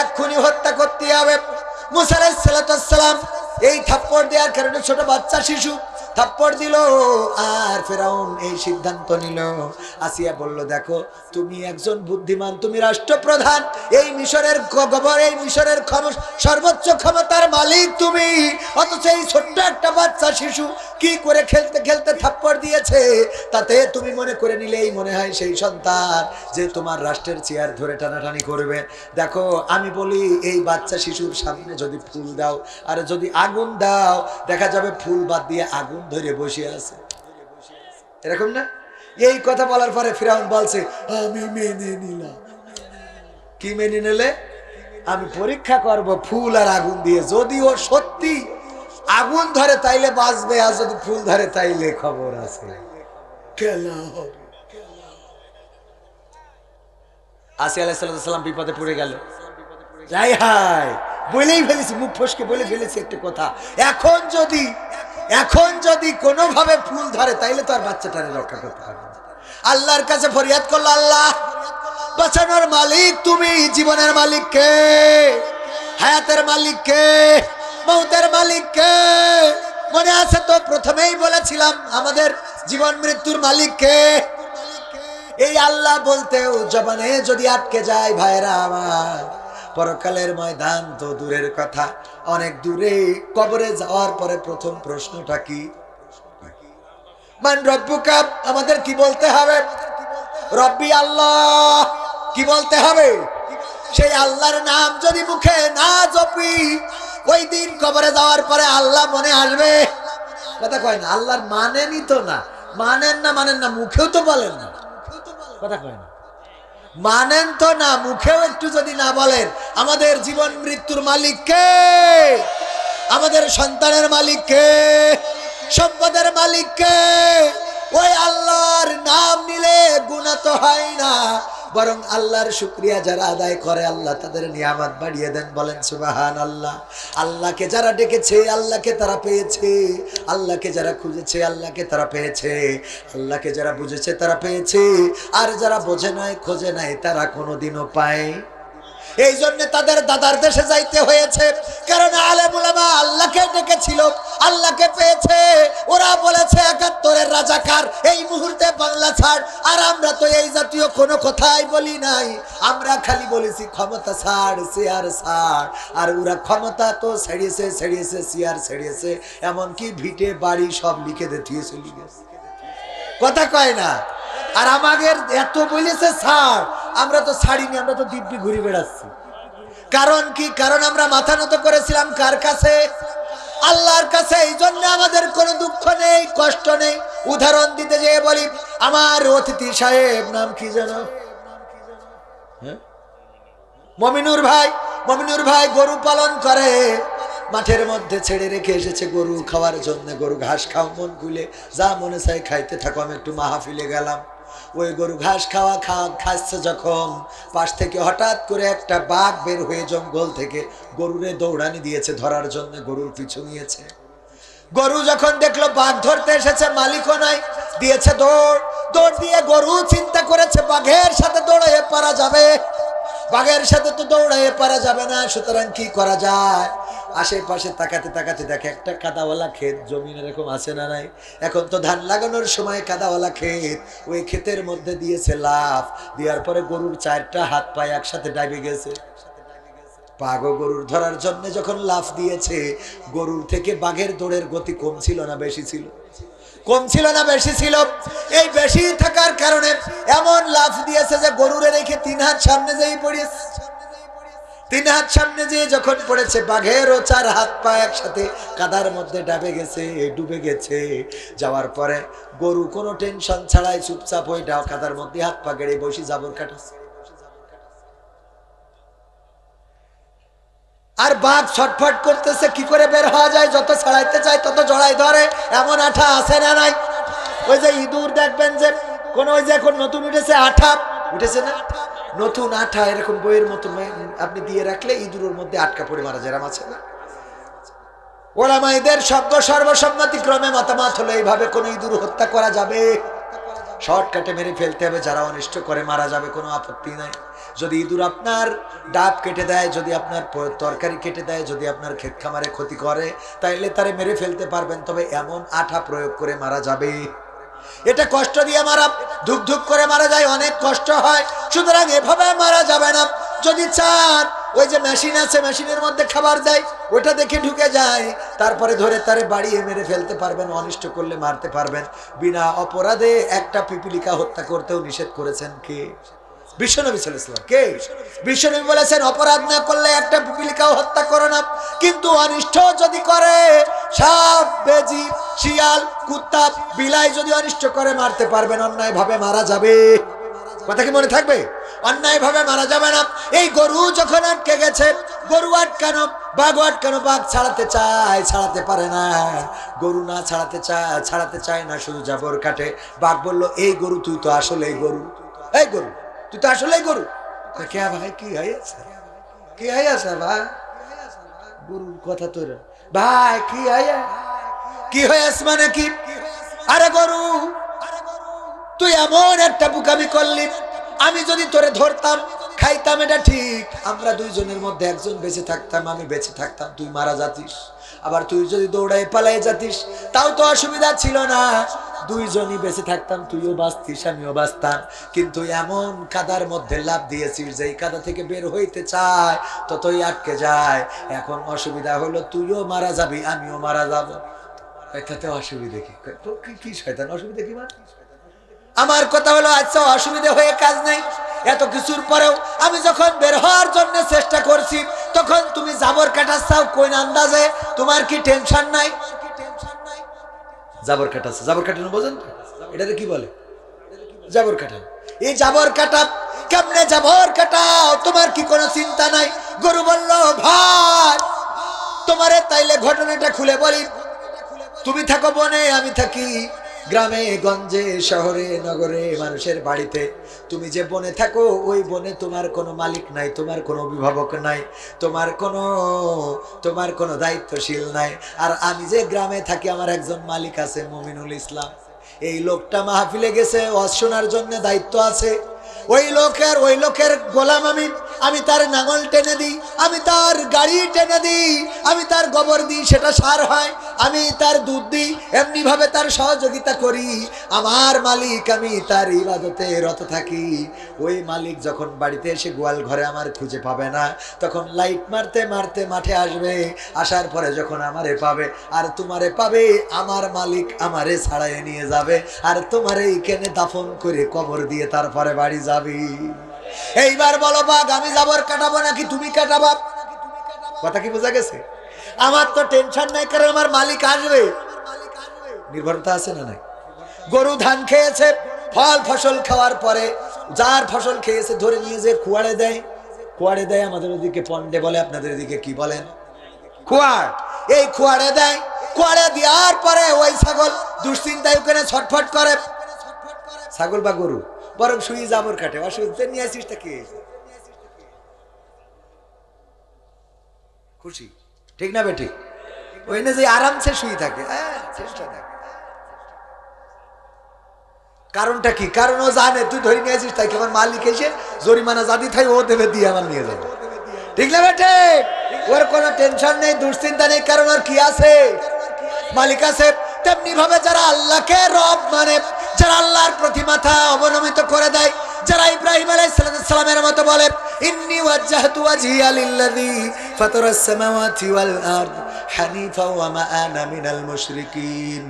এক্ষুনি হত্যা করতে হবে। মুসা আলাইহিস সালাম এই থাপ্পড় দেওয়ার কারণে ছোট বাচ্চা শিশু থাপ্পড় দিল, আর ফেরাউন এই সিদ্ধান্ত নিল। আসিয়া বলল দেখো তুমি একজন বুদ্ধিমান, তুমি রাষ্ট্রপ্রধান, এই মিশরের গভর্নর, এই মিশরের সর্বোচ্চ ক্ষমতার মালিক তুমি, অথচ এই ছোট্ট একটা বাচ্চা শিশু কি করে খেলতে খেলতে থাপ্পড় দিয়েছে, তাতে তুমি মনে করে নিলেই মনে হয় সেই সন্তান যে তোমার রাষ্ট্রের চেয়ার ধরে টানাটানি করবে। দেখো আমি বলি এই বাচ্চা শিশুর সামনে যদি ফুল দাও আর যদি আগুন দাও, দেখা যাবে ফুল বাদ দিয়ে আগুন ধরে বসে আছে, এরকম না? এই কথা বলার পরে ফিরাউন বলছে আমি মেনে নিলাম। কি মেনে নিলে? আমি পরীক্ষা করব ফুল আর আগুন দিয়ে, যদি ও সত্যি আগুন ধরে তাইলে বাঁচবে, আর যদি ফুল ধরে তাইলে খবর আছে, খেলা হবে। আসিয়া আলাইহিস সালাম বিপদে পড়ে গেল। যাই হায়, বলেই ফেলেছি, মুখ ফসকে বলে ফেলেছি একটা কথা, এখন যদি কোনোভাবে ফুল ধরে তাইলে তো আর বাচ্চাটারে রক্ষা করতে পারবে না। আল্লাহর কাছে ফরিয়াদ করলো, আল্লাহ বাঁচানোর মালিক তুমি, জীবনের মালিক কে? হায়াতের মালিক কে? মৌতের মালিক কে? মনে আছে তো প্রথমেই বলেছিলাম আমাদের জীবন মৃত্যুর মালিক কে? এই আল্লাহ বলতেও জবানে যদি আটকে যায় ভাইরা আমার, পরকালের ময়দান তো দূরের কথা, অনেক দূরে কবরে যাওয়ার পরে প্রথম প্রশ্নটা কি? মান রব্বুকা, আমাদের কি বলতে হবে? রব্বি আল্লাহ, কি বলতে হবে? সেই আল্লাহর নাম যদি মুখে না জপি, ওই দিন কবরে যাওয়ার পরে আল্লাহ মনে আসবে? কথা কয় না, আল্লাহর মানেনই তো না, মানেন না, মুখেও তো বলেন না, কথা কয় না, মানেন তো না, মুখেও একটু যদি না বলেন আমাদের জীবন মৃত্যুর মালিক কে? আমাদের সন্তানের মালিক কে? সম্পদের মালিক কে? ওই আল্লাহর নাম নিলে গুনাহ তো হয় না, বরং আল্লাহর শুকরিয়া যারা আদায় করে আল্লাহ তাদের নিয়ামত বাড়িয়ে দেন। বলেন সুবহানাল্লাহ। আল্লাহকে যারা ডেকেছে আল্লাহকে তারা পেয়েছে, আল্লাহকে যারা খুঁজেছে আল্লাহকে তারা পেয়েছে, আল্লাহকে যারা বুঝেছে তারা পেয়েছে, আর যারা বোঝে নাই খোঁজে নাই তারা কোনোদিনও পায়। এই জন্য তাদের দাদার দেশে যাইতে হয়েছে, কারণ আলেম উলামা আল্লাহকে ডেকেছিল, আল্লাহকে পেয়েছে। ওরা বলেছে ৭১-এর রাজাকার, এই মুহূর্তে বাংলা ছাড়। আর আমরা তো এই জাতীয় কোনো কথাই বলি নাই, আমরা খালি বলেছি ক্ষমতা ছাড়, চেয়ার ছাড়। আর ওরা ক্ষমতা তো ছেড়িয়েছে, চেয়ার ছেড়িয়েছে, এমনকি ভিটে বাড়ি সব লিখে দিয়ে চলে গেছে, কথা কয় না। আর আমাদের এত বলেছে ছাড়, আমরা তো ছাড়িনি, আমরা তো দিব্যি ঘুরে বেড়াচ্ছি। কারণ কি? কারণ আমরা মাথা নত করেছিলাম কার কাছে? আল্লাহর কাছে। এই জন্য আমাদের কোনো দুঃখ নেই, কষ্ট নেই। উদাহরণ দিতে যেয়ে বলি, আমার অতিথি সাহেব নাম কি জানো? মমিনুর ভাই গরু পালন করে, মাঠের মধ্যে ছেড়ে রেখে এসেছে গরু খাওয়ার জন্য। গরু ঘাস খাও, মন খুলে যা মনে চাই খাইতে থাকো। আমি একটু মাহফিলে গেলাম, ওই গরু ঘাস খাচ্ছে যখন, পাশ থেকে হঠাৎ করে একটা বাঘ বের হয়ে জঙ্গল থেকে গরুরে দৌড়ানি দিয়েছে ধরার জন্য, গরুর পিছু নিয়েছে। গরু যখন দেখলো বাঘ ধরতে এসেছে, মালিকও নাই, দিয়েছে দৌড় দিয়ে গরু চিন্তা করেছে বাঘের সাথে দৌড়ে পারা যাবে, বাঘের সাথে তো দৌড়াইয়ে পারা যাবে না। সুতরাং কি করা যায়? আশেপাশে তাকাতে দেখে একটা কাদাওয়ালা ক্ষেত, জমিন এরকম আছে না নাই? এখন তো ধান লাগানোর সময় কাদাওয়ালা ক্ষেত, ওই ক্ষেতের মধ্যে দিয়েছে লাফ, দেওয়ার পরে গরুর 4টা হাত পায়ে একসাথে ডাইবে গেছে। বাঘও গরুর ধরার জন্য যখন লাফ দিয়েছে, গরুর থেকে বাঘের দৌড়ের গতি কম ছিল না বেশি ছিল? কম ছিল না বেশি ছিল? এই বেশি থাকার কারণে এমন লাফ দিয়েছে যে গরুরে রেখে 3 হাত সামনে যেই পড়েছে। 3 হাত সামনে যেয়ে যখন পড়েছে, বাঘেরও 4 হাত পা একসাথে কাদার মধ্যে ডুবে গেছে। যাওয়ার পরে গরু কোনো টেনশন ছাড়াই চুপচাপ হয়ে কাদার মধ্যে হাত পা গেড়ে বসে জাবর কাটাচ্ছে। আর বাঘ ছটফট করতেছে কি করে বের হওয়া যায়, যত ছাড়াইতে চায় তত জড়াই ধরে। এমন আঠা আছে না নাই? ওই যে ইঁদুর দেখবেন যে কোন, ওই যে এখন নতুন উঠেছে আঠা, উঠেছে না নতুন আঠা, এরকম বইয়ের মতো আপনি দিয়ে রাখলে ইঁদুরের মধ্যে আটকা পড়ে মারা যায়, আছে না? ওলামাইদের শব্দ সর্বসম্মতি ক্রমে মতামত হলো এইভাবে কোন ইঁদুর হত্যা করা যাবে, শর্টকাটে মেরে ফেলতে হবে, যারা অনিষ্ট করে মারা যাবে, কোনো আপত্তি নাই। যদি ইঁদুর আপনার ডাব কেটে দেয়, যদি আপনার তরকারি কেটে দেয়, যদি আপনার ক্ষেত খামারে ক্ষতি করে, তাইলে তারে মেরে ফেলতে পারবেন, তবে এমন আঠা প্রয়োগ করে মারা যাবে। এটা কষ্ট দিয়ে মারা, ধুক ধুক করে মারা যায়, অনেক কষ্ট হয়, সুতরাং এভাবে মারা যাবে না। যদি চান ওই যে মেশিন আছে, মেশিনের মধ্যে খাবার দেয়, ওইটা দেখে ঢুকে যায়, তারপরে ধরে তারে বাড়িয়ে মেরে ফেলতে পারবেন, অনিষ্ট করলে মারতে পারবেন। বিনা অপরাধে একটা পিপিলিকা হত্যা করতেও নিষেধ করেছেন কে? বিশ্বনবী সাল্লাল্লাহু আলাইহি ওয়াসাল্লাম। কে? বিশ্বনবী বলেছেন অপরাধ না করলে একটা পিপিলিকাও হত্যা করো না, কিন্তু অনিষ্ট যদি করে, সাপ, বেজি, শিয়াল, কুত্তা, বিলাই যদি অনিষ্ট করে মারতে পারবেন, অন্যায় ভাবে মারা যাবে। কথা কি মনে থাকবে? অন্যায় ভাবে মারা যাবে না। এই গরু যখন আটকে গেছে, গরু আটকানো, বাঘ আটকানো, বাঘ ছাড়াতে চায়, ছাড়াতে পারে না। গরু না ছাড়াতে চায় না, শুধু জাবর কাটে। বাঘ বলল, এই গরু তুই তো আসলেই গরু, এই গরু তুই তো আসলেই গরু। কে ভাই কি হয়েছে? কি হয়েছে ভাই? গরুর কথা তোর ভাই কি হয়েছে মানে কি? আরে গরু, তুই এমন একটা বুকামি করলি, আমি যদি তোরে ধরতাম খাইতাম এটা ঠিক, আমরা দুইজনের মধ্যে একজন বেঁচে থাকতাম, আমি বেঁচে থাকতাম, তুই মারা যাতিস। আবার তুই যদি দৌড়াই পালাই যাতিস তাও তো অসুবিধা ছিল না, দুইজনই বেঁচে থাকতাম, তুইও বাঁচতিস আমিও বাঁচতাম। কিন্তু এমন কাদার মধ্যে লাফ দিয়েছিস যে এই কাদা থেকে বের হইতে চায় ততই আটকে যায়। এখন অসুবিধা হলো, তুইও মারা যাবি আমিও মারা যাব, এটাতে অসুবিধা কি? কি শয়তান অসুবিধা কি? আমার কথা হলো, আচ্ছা অসুবিধা হয়ে কাজ নেই, এত কিছুর পরেও আমি যখন বের হওয়ার জন্য চেষ্টা করছি, তখন তুমি জাবর কাটাচ্ছাও কোন আন্দাজে? তোমার কি টেনশন নাই? জাবর কাটাচ্ছে, জাবর কাটানো বোঝেন? এটাকে কি বলে? জাবর কাটা। এই জাবর কাটা কেমনে জাবর কাটাও? তোমার কি কোনো চিন্তা নাই? গরু বলল, ভাই তোমারে তাইলে ঘটনাটা খুলে বলি। তুমি থাকো বনে, আমি থাকি গ্রামে গঞ্জে, শহরে নগরে, মানুষের বাড়িতে। তুমি যে বনে থাকো, ওই বনে তোমার কোনো মালিক নাই, তোমার কোনো অভিভাবক নাই, তোমার কোনো দায়িত্বশীল নাই। আর আমি যে গ্রামে থাকি, আমার একজন মালিক আছে, মুমিনুল ইসলাম। এই লোকটা মাহফিলে গেছে, ওয়াজ শোনার জন্য দায়িত্ব আছে। ওই লোকের গোলাম আমি তার নাঙল টেনে দিই, আমি তার গাড়ি টেনে দিই, আমি তার গোবর দিই, সেটা সার হয়, আমি তার দুধ দিই, এমনি ভাবে তার সহযোগিতা করি। আমার মালিক, আমি তার ইবাদতে রত থাকি। ওই মালিক যখন বাড়িতে এসে গোয়াল ঘরে আমার খুঁজে পাবে না, তখন লাইট মারতে মারতে মাঠে আসবে। আসার পরে যখন আমারে পাবে আর তোমারে পাবে, আমার মালিক আমারে ছাড়াইয়ে নিয়ে যাবে, আর তোমারে এইখানে দাফন করে কবর দিয়ে তারপরে বাড়ি যাবি। এইবার বলো বাঘ, আমি জাবর কাটাবো নাকি তুমি কাটাবা? কথা কি বোঝা গেছে? আমার তো টেনশন নাই, কারণ আমার মালিক আসবে। নির্ভরতা আছে না নাই? গরু ধান খেয়েছে, ফল ফসল খাওয়ার পরে যার ফসল খেয়েছে ধরে নিয়ে যে কুয়াড়ে দেয়। আমাদের ওদিকে পন্ডে বলে, আপনাদের এদিকে কি বলেন? কুয়াড়। এই কুয়াড়ে দেয়, কুয়াড়ে দেওয়ার পরে ওই ছাগল দুশ্চিন্তায় ওখানে ছটফট করে। ছাগল বা গরু বরং শুয়ে জাবর কাটে, অসুবিধা নিয়ে আসিস কি? খুশি, ঠিক না বেঠিক? ওই না যে আরামসে শুয়ে থাকে, চেষ্টা থাকে। কারণটা কি? কারণ ও জানে তুই ধরে নিয়ে আসিস, তাই আমার মালিক এসে জরিমানা জাদি থাই ও দেবে, দিয়ে আমার নিয়ে যাবে, ঠিক না বেটে? ওর কোনো টেনশন নেই, দুশ্চিন্তা নেই, কারণ ওর কি আছে? মালিক আছে। তেমনি ভাবে যারা আল্লাহকে রব মানে, যারা আল্লাহর প্রতি মাথা অবনমিত করে দেয়, যারা ইব্রাহিম আলাইহিস সালামের মতো বলে, ইন্নী ওয়াজ্জাহতু ওয়াজহিয়া লিল্লাযী ফাতারাস সামাওয়াতি ওয়াল আরদ হানিফা ওয়া মা আনা মিনাল মুশরিকিন।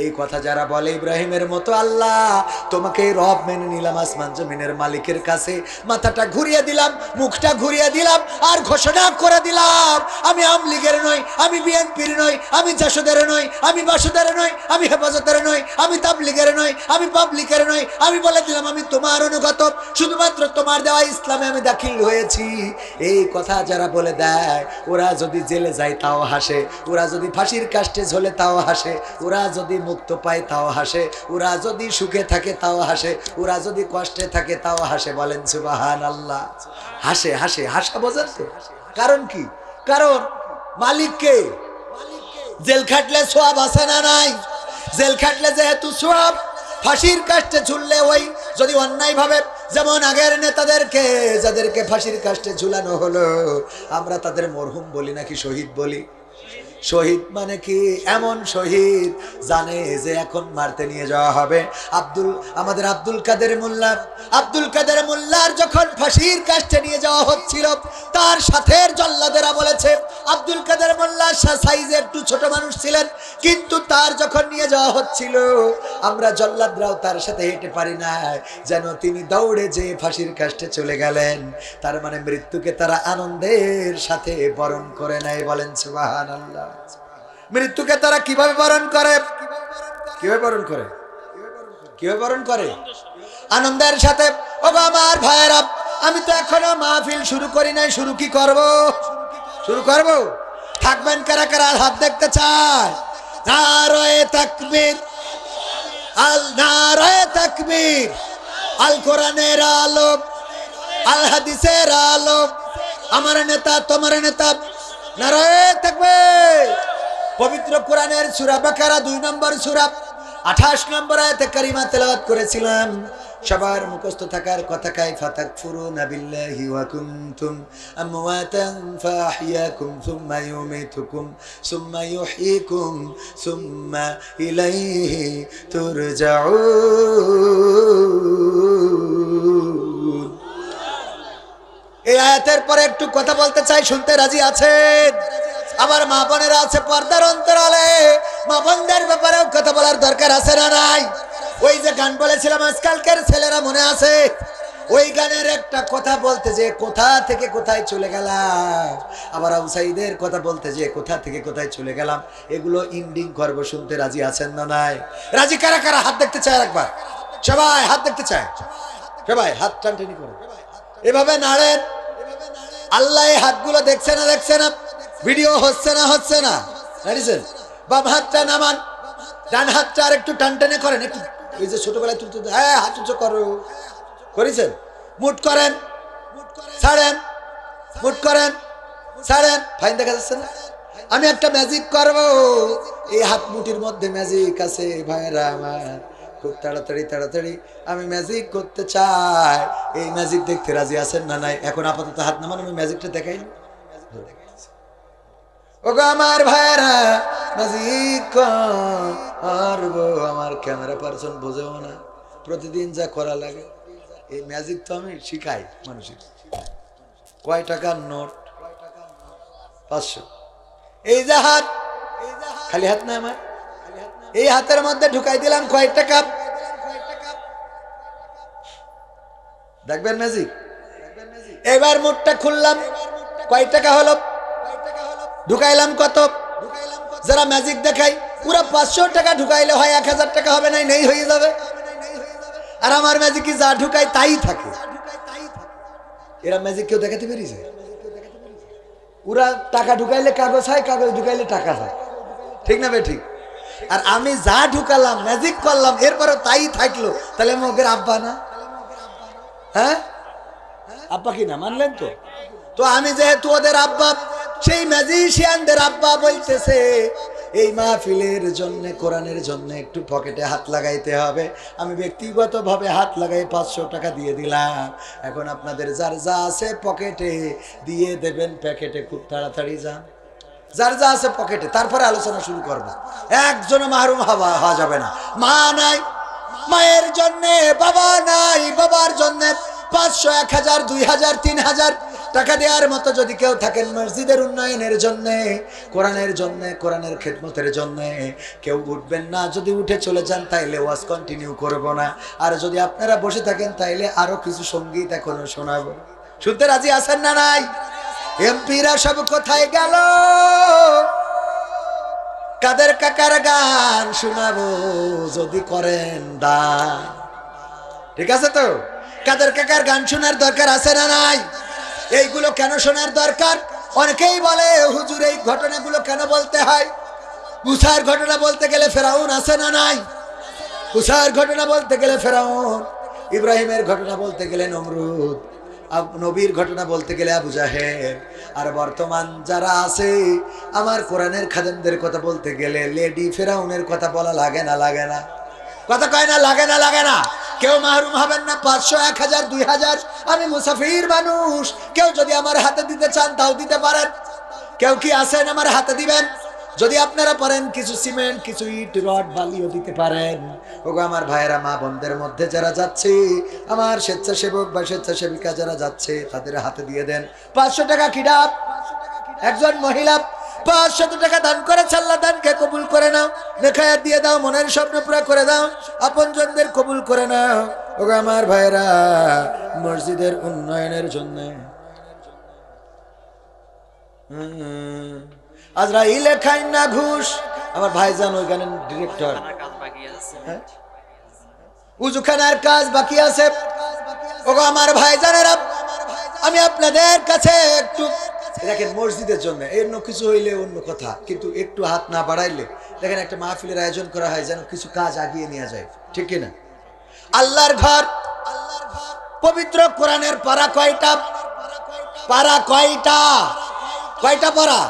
এই কথা যারা বলে ইব্রাহিমের মতো, আল্লাহ তোমাকে রব মেনে নিলাম, আসমান জমিনের মালিকের কাছে মাথাটা ঘুরিয়ে দিলাম, মুখটা ঘুরিয়ে দিলাম, আর ঘোষণা করে দিলাম আমি আওয়ামী লীগের নই, আমি বিএনপির নই, আমি জাসদের নই, আমি বাসুদের নই, আমি হেফাজতের নই, আমি তাবলীগের নই, আমি পাবলিকের নই। আমি বলে দিলাম আমি তোমার অনুগত, শুধুমাত্র তোমার দেওয়া ইসলামে আমি দাখিল হয়েছি। এই কথা যারা বলে দেয়, ওরা যদি জেলে যায় তাও হাসে, ওরা যদি ফাঁসির কাস্টে ঝোলে তাও হাসে, ওরা যদি মুক্ত পায় তাও হাসে, ওরা যদি সুখে থাকে তাও হাসে, ওরা যদি কষ্টে থাকে তাও হাসে। বলেন সুবহানাল্লাহ। হাসে হাসে, হাসা বোঝেন তো? কারণ কি? কারণ মালিককে জেল খাটলে সোয়াব আছে না নাই? জেল খাটলে যেহেতু সোয়াব, ফাঁসির কাস্টে ঝুললে ওই যদি অন্যায় ভাবে, যেমন আগের নেতাদেরকে যাদেরকে ফাঁসির কাস্টে ঝুলানো হলো, আমরা তাদের মরহুম বলি নাকি শহীদ বলি? শহীদ মানে কি? এমন শহীদ জানে যে এখন মারতে নিয়ে যাওয়া হবে। আমাদের আব্দুল কাদের মোল্লার যখন ফাঁসির কাস্টে নিয়ে যাওয়া হচ্ছিল, তার সাথে জল্লাদেরা বলেছে আব্দুল কাদের মোল্লা সাইজে একটু ছোট মানুষ ছিলেন, কিন্তু তার যখন নিয়ে যাওয়া হচ্ছিল আমরা জল্লাদরাও তার সাথে হেঁটে পারি না, যেন তিনি দৌড়ে যে ফাঁসির কাস্টে চলে গেলেন। তার মানে মৃত্যুকে তারা আনন্দের সাথে বরণ করে নেয়। বলেন সুবহানাল্লাহ। মৃত্যুকে তারা কিভাবে বরণ করে? কিভাবে বরণ করে? কিভাবে বরণ করে? আনন্দের সাথে। ও আমার ভাইয়েরা, আমি তো এখনো মাহফিল শুরু করি নাই, শুরু কি করব? শুরু করব। থাকবেন কারা কারা? হাত দেখতে চায়। নারায়ে তাকবীর, আল নারায়ে তাকবীর, আল কোরআনের আলো, আল হাদিসের আলো, আমার নেতা তোমার নেতা, নারায়ে তাকবীর। পবিত্র কোরআনের সূরা বাকারা 2 নম্বর সূরা 28 নম্বর আয়াতে কারিমা তেলাওয়াত করেছিলাম। সবার মুখস্থ থাকার কথা, কাইফা তাকফুরুনা বিল্লাহি ওয়া কুনতুম আমওয়াতান ফাহইয়াকুম সুম্মা ইউমীতুকুম সুম্মা ইউহয়িকুম সুম্মা ইলাইহি তুরজাউন। এই আয়াতের পরে একটু কথা বলতে চাই, শুনতে রাজি আছেন? আমার মা বোনেরা আছে পর্দার অন্তরালে, মা বোনদের ব্যাপারেও কথা বলার দরকার আছে না নাই? ওই যে গান বলেছিলাম আজকালকার ছেলেরা মনে আছে? ওই গানের একটা কথা বলতে যে কোথা থেকে কোথায় চলে গেলাম, আবার আউসাইদের কথা বলতে যে কোথা থেকে কোথায় চলে গেলাম। এগুলো ইন্ডিং করবো, শুনতে রাজি আছেন না নাই? রাজি কারা কারা? হাত দেখতে চায় একবার। সবাই হাত দেখতে চায়, সবাই হাত টানটানি করে এভাবে নাড়েন। আল্লাহ এই হাতগুলো দেখছে না? দেখছে না? ভিডিও হচ্ছে না? হচ্ছে না? জানিছেন? বাম হাতটা নামান, ডান হাতটা আর একটু টানটানে করেন, একটু এই যে ছোটবেলায় তুলতে, হ্যাঁ হাত উঁচু করো, করেছেন? মুট করেন, ছাড়েন, মুট করেন, ছাড়েন। ফাইন দেখা যাচ্ছে না? আমি একটা ম্যাজিক করব, এই হাত মুটির মধ্যে ম্যাজিক আছে ভাইরা আমার, খুব তাড়াতাড়ি তাড়াতাড়ি আমি ম্যাজিক করতে চাই। এই ম্যাজিক দেখতে রাজি আছেন না নাই? এখন আপাতত হাত নামান, আমি ম্যাজিকটা দেখাই। ওগো আমার ভাইরা, ম্যাজিক করবো। আমার ক্যামেরা পার্সন বোঝেও না, প্রতিদিন যা করা লাগে। এই ম্যাজিক তো আমি শিখাই মানুষের। কয় টাকার নোট? 500। এই যে হাত, খালি হাত না আমার, এই হাতের মধ্যে ঢুকাই দিলাম কয় টাকা, দেখবেন ম্যাজিক। এবার মুঠটা খুললাম, কয় টাকা হলো? ঢুকাইলাম কত? যারা ম্যাজিক দেখাই পুরো 500 টাকা ঢুকাইলে হয়, 1000 টাকা হবে না, নেই হয়ে যাবে। আর আমার ম্যাজিক যা ঢুকাই তাই থাকে। এরা ম্যাজিক কেউ দেখাতে পেরেছে? ওরা টাকা ঢুকাইলে কাগজ হয়, কাগজ ঢুকাইলে টাকা হয়, ঠিক না বে ঠিক? আর আমি যা ঢুকালাম, ম্যাজিক করলাম, এরপরে তাই থাকলো, তাহলে আমি ওদের আব্বা না? হ্যাঁ আব্বা কি না? মানলেন তো? তো আমি যেহেতু ওদের আব্বা, সেই ম্যাজিশিয়ানদের আব্বা বলতেছে এই মাহফিলের জন্য, কোরআনের জন্য একটু পকেটে হাত লাগাইতে হবে। আমি ব্যক্তিগতভাবে হাত লাগাই 500 টাকা দিয়ে দিলাম। এখন আপনাদের যার যা আছে পকেটে দিয়ে দেবেন প্যাকেটে, খুব তাড়াতাড়ি যান যার যা আছে পকেটে, তারপরে আলোচনা শুরু করবো। একজনও মাহরুম হওয়া যাবে না। মা নাই, মায়ের জন্যে, বাবা নাই, বাবার জন্যে 500, 1000, 2000, 3000 টাকা দেওয়ার মতো যদি কেউ থাকেন মসজিদের উন্নয়নের জন্য, কোরআনের জন্য, কোরআনের খেদমতের জন্য, কেউ উঠবেন না। যদি উঠে চলে যান তাইলে ওয়াজ কন্টিনিউ করব না। আর যদি আপনারা বসে থাকেন তাইলে আরো কিছু সঙ্গীত এখনো শোনাবো। শুনতে রাজি আছেন না নাই? এমপিরা সব কোথায় গেল? কাদের কাকার গান শোনাবো যদি করেন দান। ঠিক আছে তো? কাদের কাকার গান শোনার দরকার আছে না নাই? এইগুলো কেন শোনার দরকার? অনেকেই বলে হুজুর এই ঘটনাগুলো কেন বলতে হয়? মুসার ঘটনা বলতে গেলে ফেরাউন আছে না নাই? মুসার ঘটনা বলতে গেলে ফেরাউন, ইব্রাহিমের ঘটনা বলতে গেলে নমরুদ, নবীর ঘটনা বলতে গেলে আবু জাহেল। আর বর্তমান যারা আছে আমার কোরআনের খাদেমদের কথা বলতে গেলে লেডি ফেরাউনের কথা বলা লাগে না? লাগে না? কথা কয় না? লাগে না? লাগে না? কেউ মাহরুম হবেন না। 500, 1000, 2000, আমি মুসাফির মানুষ। কেউ যদি আমার হাতে দিতে চান তাও দিতে পারেন। কেউ কি আছেন আমার হাতে দিবেন? যদি আপনারা পারেন কিছু সিমেন্ট, কিছু ইট, রড, বালিও দিতে পারেন। ওগো আমার ভাইয়েরা, মা বোনদের মধ্যে যারা যাচ্ছে, আমার স্বেচ্ছাসেবক বা স্বেচ্ছাসেবিকা যারা যাচ্ছে তাদের হাতে দিয়ে দেন। 500 টাকা কিডাপ। একজন মহিলা 500 টাকা দান করেছে, আল্লাহ দানকে কবুল করে নাও, নেখায়াত দিয়ে দাও, মনের স্বপ্ন পুরা করে দাও, আপনজনদের কবুল করে নাও। ওগো আমার ভাইয়েরা, মসজিদের উন্নয়নের জন্য আজরাইলে খাই না ঘুষ। আমার ভাইজান ওই গানের ডিরেক্টর। উজুখানার কাজ বাকি আছে। ওগো আমার ভাইজানেরা, আমি আপনাদের কাছে একটু দেখেন, মসজিদের জন্য অন্য কিছু হইলে অন্য কথা, কিন্তু একটু হাত না বাড়াইলে দেখেন একটা মাহফিলের আয়োজন করা হয় যেন কিছু কাজ আগিয়ে নিয়ে যায়। ঠিক কিনা? আল্লাহর ঘর, পবিত্র কোরআনের পারা কয়টা? পারা কয়টা? কয়টা পারা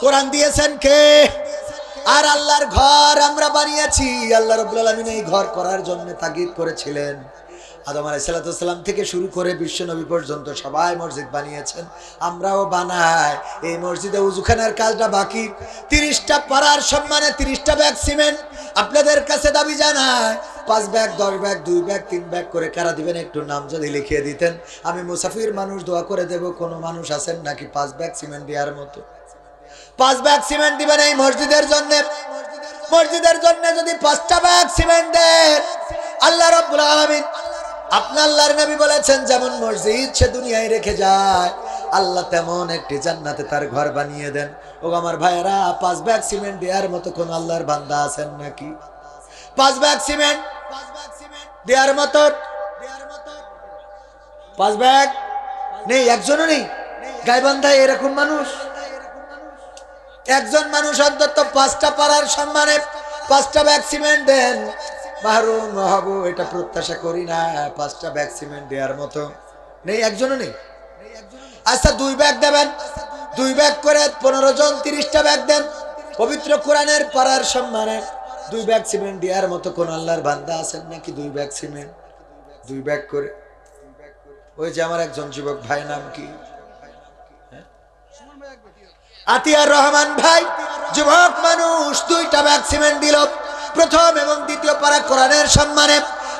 কোরআন দিয়েছেন কে? আর আল্লাহর ঘর আমরা বানিয়েছি। আল্লাহ রাব্বুল আলামিন এই ঘর করার জন্য তাগিদ করেছিলেন। আদম আলাইহিস সালাম থেকে শুরু করে বিশ্ব নবী পর্যন্ত সবাই মসজিদ বানিয়েছেন, আমরাও বানাই। এই মসজিদে উজুখানার কাজটা বাকি। 30টা পাড়ার সম্মানে 30টা ব্যাগ সিমেন্ট আপনাদের কাছে দাবি জানায়। 5 ব্যাগ, 10 ব্যাগ, 2 ব্যাগ, 3 ব্যাগ করে কারা দিবেন একটু নাম যদি লিখিয়ে দিতেন। আমি মুসাফির মানুষ, দোয়া করে দেব। কোনো মানুষ আছেন নাকি 5 ব্যাগ সিমেন্ট দেওয়ার মতো? 5 ব্যাগ সিমেন্ট দিবেন এই মসজিদের জন্য। মসজিদের জন্য যদি 5টা ব্যাগ সিমেন্ট দেন, আল্লাহ রাব্বুল আলামিন, আপনার আল্লাহর নবী বলেছেন যেমন মসজিদ সে দুনিয়ায় রেখে যায়, আল্লাহ তেমন একটি জান্নাতে তার ঘর বানিয়ে দেন। ও আমার ভাইয়েরা, 5 ব্যাগ সিমেন্ট দেওয়ার মতো কোন আল্লাহর বান্দা আছেন নাকি? 5 ব্যাগ সিমেন্ট দেওয়ার মতো 5 ব্যাগ নেই, একজনও নেই। গাইবান্ধায় এরকম মানুষ একজন মানুষ অন্তত 5টা পাড়ার সম্মানে 5টা ব্যাগ সিমেন্ট দেন। মাহরুম হব এটা প্রত্যাশা করি না। 5টা ব্যাগ সিমেন্ট দেওয়ার মতো নেই, একজনও নেই। আচ্ছা 2 ব্যাগ দেবেন, 2 ব্যাগ করে 15 জন 30টা ব্যাগ দেন। পবিত্র কোরআনের পাড়ার সম্মানে 2 ব্যাগ সিমেন্ট দেওয়ার মতো কোন আল্লাহর বান্দা আছেন নাকি? 2 ব্যাগ সিমেন্ট 2 ব্যাগ করে। ওই যে আমার একজন যুবক ভাই, নাম কি? আতিয়ার রহমান ভাই, যুবক মানুষ, 2টা ব্যাগ সিমেন্ট দিল। প্রথম এবং দ্বিতীয় পারা কোরআনের সম্মানে।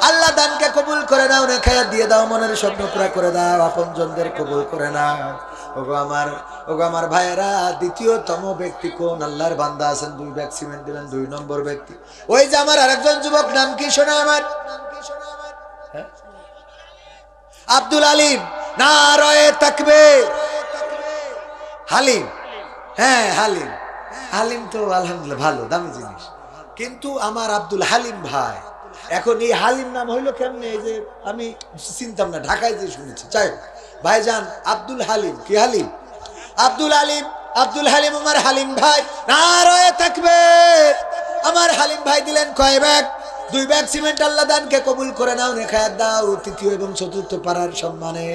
আল্লাহ দানকে কবুল করে নাও, নেখায়াত দিয়ে দাও, মনের স্বপ্ন পুরা করে দাও, আপনজনদের কবুল করে নাও। ওগো আমার ভাইয়েরা, দ্বিতীয়তম ব্যক্তি কোন আল্লাহর বান্দা আছেন 2 ব্যাগ সিমেন্ট দিবেন? 2 নম্বর ব্যক্তি ওই যে আমার আরেকজন যুবক, নাম কি শোনা আমার? আব্দুল আলিম। নারায়ে তাকবীর। হালিম। হ্যাঁ হালিম। হালিম তো আলহামদুলিল্লাহ ভালো, দামি জিনিস। কিন্তু আমার আব্দুল হালিম ভাই, এখন এই হালিম নাম হইলো কেমনে? এই যে আমি চিনতাম না, ঢাকায় যে শুনেছি। চাই ভাইজান আব্দুল হালিম। কি হালিম? আব্দুল আলিম। আব্দুল হালিম আমার হালিম ভাই। নারায়ে তাকবীর। আমার হালিম ভাই দিলেন কয় ব্যাগ? 2 bag cement. আল্লাহ দানকে কবুল করে নাও, নেখায়াত দাও। তৃতীয় এবং চতুর্থ পাড়ার সম্মানে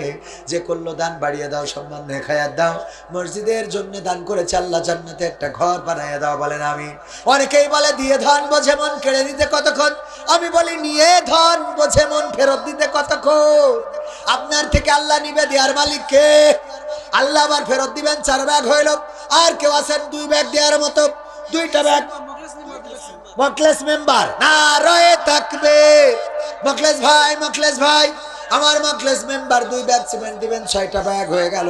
যে করলো দান বাড়িয়ে দাও, সম্মান নেখায়াত দাও। মসজিদের জন্য দান করেছে, আল্লাহ জান্নাতে একটা ঘর বানাইয়া দাও। বলেন আমি। অনেকেই বলে দিয়ে ধন বোঝে মন, কেড়ে নিতে কতক্ষণ। আমি বলি নিয়ে ধন বোঝে মন, ফেরত দিতে কতক্ষণ। আপনার থেকে আল্লাহ নিবে, দেওয়ার মালিক কে? আল্লাহ আবার ফেরত দিবেন। 4 ব্যাগ হইল। আর কেউ আছেন 2 ব্যাগ দেওয়ার মতো? 2টা ব্যাগ। মখলেস মেম্বার। নারায়ে তাকবীর। মখলেস ভাই, মখলেস ভাই, আমার মাখলেস মেম্বার 2 ব্যাগ সিমেন্ট দিবেন, 6টা ব্যাগ হয়ে গেল।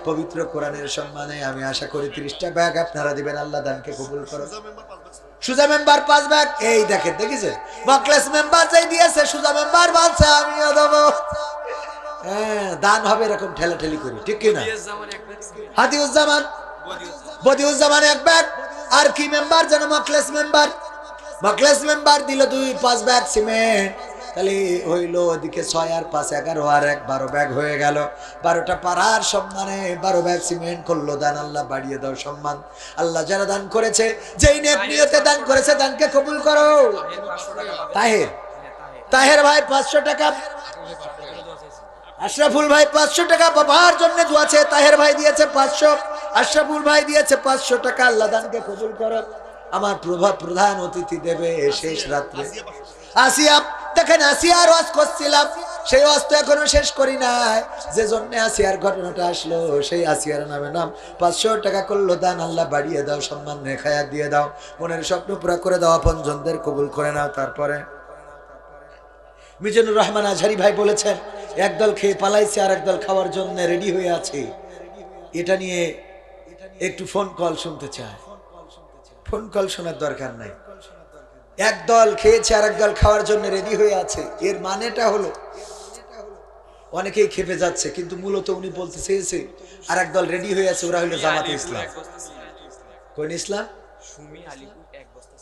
পবিত্র কোরআনের সম্মানে আমি আশা করি 30টা ব্যাগ আপনারা দিবেন। আল্লাহ দানকে কবুল করো। সুজা মেম্বার 5 ব্যাগ। এই দেখেন, দেখেছেন মাখলেস মেম্বার যাই দিয়েছে, সুজা মেম্বার বলছে আমিও দেবো। হ্যাঁ, দান হবে এরকম ঠেলাঠেলি করি, ঠিক কিনা? হাদিউজ্জামান, বদিউজ্জামান 1 ব্যাগ। আর কি মেম্বার যেন মাখলেস মেম্বার, মাখলেস মেম্বার দিল 5 ব্যাগ সিমেন্ট। তাহলে হইল ওদিকে 6 আর 5 11 আর 1 12 ব্যাগ হয়ে গেল। 12টা পাড়ার সম্মানে 12 ব্যাগ সিমেন্ট করলো দান। আল্লাহ বাড়িয়ে দাও সম্মান। আল্লাহ যারা দান করেছে, যেই নেক নিয়তে দান করেছে, দানকে কবুল করো। তাহের, তাহের ভাই 500 টাকা। আশরাফুল ভাই 500 টাকা বাবার জন্য দোয়াছে। তাহের ভাই দিয়েছে 500, আশরাফুল ভাই দিয়েছে 500 টাকা। আল্লাহ দানকে কবুল করো। আমার প্রধান অতিথি দেবে শেষ রাত্রে আসিয়া। দেখেন আসিয়ার ওয়াজ করছিলাম, সেই ওয়াজ তো এখনো শেষ করি নাই। যে জন্য আসিয়ার ঘটনাটা আসলো, সেই আসিয়ার নামে নাম 500 টাকা করলো দান। আল্লাহ বাড়িয়ে দাও সম্মান, নেখায়াত দিয়ে দাও, মনের স্বপ্ন পুরা করে দাও, আপনজনদের কবুল করে নাও। তারপরে মিজানুর রহমান আজহারি ভাই বলেছেন, একদল খেয়ে পালাইছে আর একদল খাওয়ার জন্য রেডি হয়ে আছে। এটা নিয়ে একটু ফোন কল শুনতে চায়। ফোন কল শোনার দরকার নাই। একদল খেয়েছে আর একদল খাওয়ার জন্য রেডি হয়ে আছে। এর মানেটা হলো অনেকেই খেপে যাচ্ছে, কিন্তু মূলত উনি বলতে চেয়েছে আর একদল রেডি হয়ে আছে, ওরা হলো জামাতে ইসলাম। কোন ইসলাম?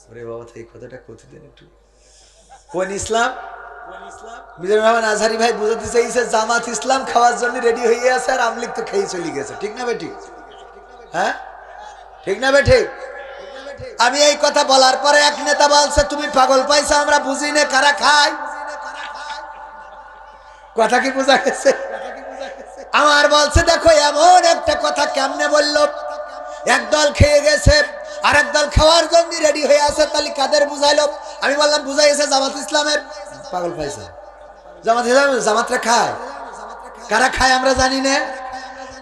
ওরে বাবা, এই কথাটা কোথায় দেন একটু। কোন ইসলাম? মিজানুর রহমান আজহারি ভাই বুঝাতে চাইছে জামাত ইসলাম খাওয়ার জন্য রেডি হয়ে আছে, আর আমলিক তো খেয়ে চলে গেছে। ঠিক না বেঠিক? হ্যাঁ, ঠিক না বেঠিক? আমি এই কথা বলার পরে এক নেতা বলছে, তুমি পাগল পাইছো, আমরা বুঝি না কারা খায়। কথা কি বোঝা গেছে? আমার বলছে দেখো এমন একটা কথা কেমনে বললো, একদল খেয়ে গেছে আর একদল খাওয়ার জন্য রেডি হয়ে আছে, তাহলে কাদের বুঝাইলো? আমি বললাম বুঝাইছে জামাত ইসলামের। পাগল পাইছে? জামাত ইসলাম জামাতরা খায়। কারা খায় আমরা জানি না,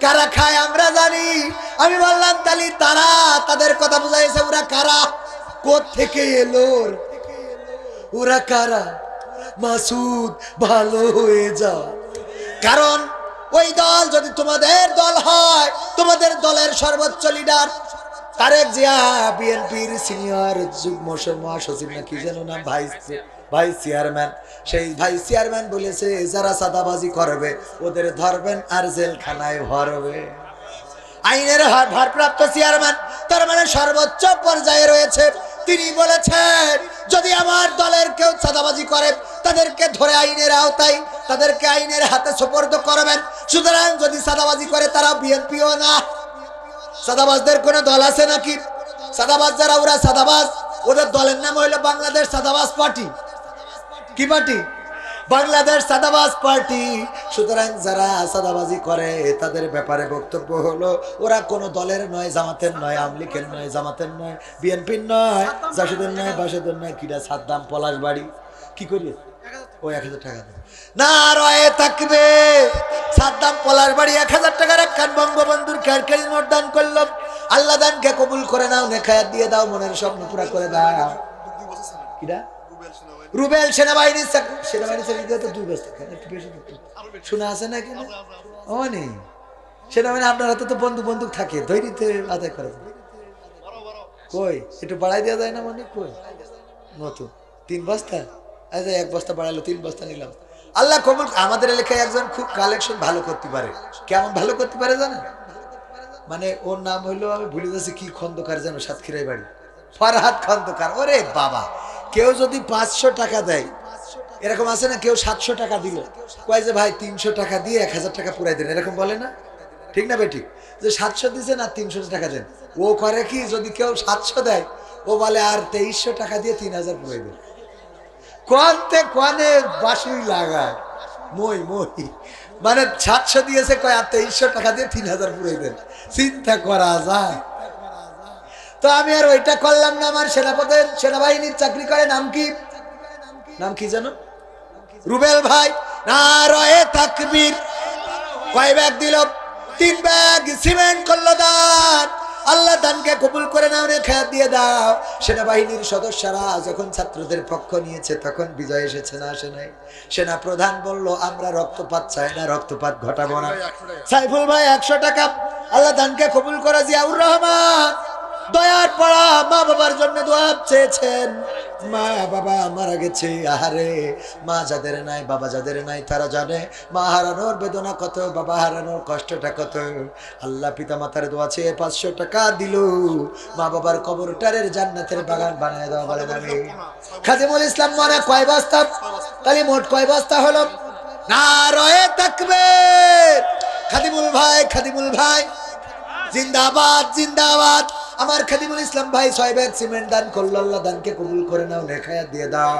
কারা খায় আমরা জানি। আমি বললাম তাহলে তারা, তাদের কথা বুঝাইছে। ওরা কারা? কোথা থেকে এলো? ওরা কারা? মাসুদ ভালো হয়ে যাও। কারণ ওই দল যদি তোমাদের দল হয়, তোমাদের দলের সর্বোচ্চ লিডার তারেক জিয়া, বিএনপির সিনিয়র যুগ্ম মহাসচিব না কি যেন নাম, ভাইস চেয়ারম্যান, সেই ভাইস চেয়ারম্যান বলেছে যারা সাদাবাজি করবে ওদের ধরবেন আর জেলখানায় ভরবে। আইনের ভারপ্রাপ্ত চেয়ারম্যান, তার মানে সর্বোচ্চ পর্যায়ে রয়েছে, তিনি বলেছেন যদি আমার দলের কেউ চাঁদাবাজি করে তাদেরকে ধরে আইনের আওতায়, তাদেরকে আইনের হাতে সোপর্দ করবেন। সুতরাং যদি চাঁদাবাজি করে তারা বিএনপিও না। চাঁদাবাজদের কোন দল আছে নাকি? চাঁদাবাজ যারা, ওরা চাঁদাবাজ। ওদের দলের নাম হইলো বাংলাদেশ চাঁদাবাজ পার্টি। কি পার্টি? বাংলাদেশ চাঁদাবাজ পার্টি। সুতরাং যারা চাঁদাবাজি করে তাদের ব্যাপারে বক্তব্য হলো ওরা কোনো দলের নয়, জামাতের নয়, আমলিকের নয়, জামাতের নয়, বিএনপির নয়, জাসদের নয়, বাসদের নয়। কিরা সাদ্দাম পলাশ বাড়ি কি করি ও 1000 টাকা দেয় না রয়ে থাকবে। সাদ্দাম পলাশ বাড়ি 1000 টাকার একখান বঙ্গবন্ধুর খেরখেরি নোট দান করলো। আল্লাহ দানকে কবুল করে নাও, নেখায়াত দিয়ে দাও, মনের স্বপ্ন পুরা করে দাও। কিরা? রুবেল সেনাবাহিনী, সেনাবাহিনী চাকরি দিয়ে তো 2 বছর একটু বেশি শোনা আছে না কেন? ও নেই সেনাবাহিনী, আপনার হাতে তো বন্দুক থাকে, ধৈর্যতে আদায় করা যায়। কই একটু বাড়াই দেওয়া যায় না? মানে কই নতুন 3 বস্তা, আচ্ছা 1 বস্তা বাড়ালো, 3 বস্তা নিলাম। আল্লাহ কবুল। আমাদের এলাকায় একজন খুব কালেকশন ভালো করতে পারে। কেমন ভালো করতে পারে জানেন? মানে ওর নাম হইলো, আমি ভুলে যাচ্ছি কি খন্দকার যেন, সাতক্ষীরাই বাড়ি, ফরহাদ খন্দকার। ওরে বাবা, কেউ যদি 500 টাকা দেয়, এরকম আছে না, কেউ 700 টাকা দিল, কয় যে ভাই 300 টাকা দিয়ে 1000 টাকা পুরাই দেন, এরকম বলে না? ঠিক না বেঠিক? যে 700 দিচ্ছেন আর 300 টাকা দেন। ও করে কি, যদি কেউ 700 দেয় ও বলে আর 2300 টাকা দিয়ে 3000 পুরাই দেন। কোয়ান্তে কোয়ানে বাসুই লাগায়, মই মানে 700 দিয়েছে, কয় আর 2300 টাকা দিয়ে 3000 পুরাই দেন। চিন্তা করা যায়? তো আমি আর ওইটা করলাম না। আমার সেনাবাহিনীর চাকরি করে, নাম কি জানো? রুবেল ভাই। নারায়ে তাকবীর। কয় ব্যাগ দিল? 3 ব্যাগ সিমেন্ট করলো দান। আল্লাহ দানকে কবুল করে নাও, নেখায়াত দিয়ে দাও। সেনাবাহিনীর সদস্যরা যখন ছাত্রদের পক্ষ নিয়েছে তখন বিজয় এসেছে না আসে নাই? সেনা প্রধান বলল আমরা রক্তপাত চাই না, রক্তপাত ঘটাবো না। সাইফুল ভাই 100 টাকা আল্লাহ দানকে কবুল করে। জিয়াউর রহমান দয়ার পড়া মা বাবার জন্য দোয়া চেয়েছেন। মা বাবা মারা গেছে, আহারে মা যাদের নাই বাবা যাদের নাই তারা জানে মা হারানোর বেদনা কত, বাবা হারানোর কষ্টটা কত। আল্লাহ পিতা মাতার দোয়া চেয়ে 500 টাকা দিল। মা বাবার কবরটারের জান্নাতের বাগান বানায় দেওয়া বলেন আমি। খাদিমুল ইসলাম মানে কয় বস্তা? তাহলে মোট কয় বস্তা হলো? নারায়ে তাকবীর। খাদিমুল ভাই জিন্দাবাদ জিন্দাবাদ। আমার খাদিমুল ইসলাম ভাই 6 ব্যাগ সিমেন্ট দান করলো। আল্লাহ দানকে কবুল করে নাও, নেখায়াত দিয়ে দাও,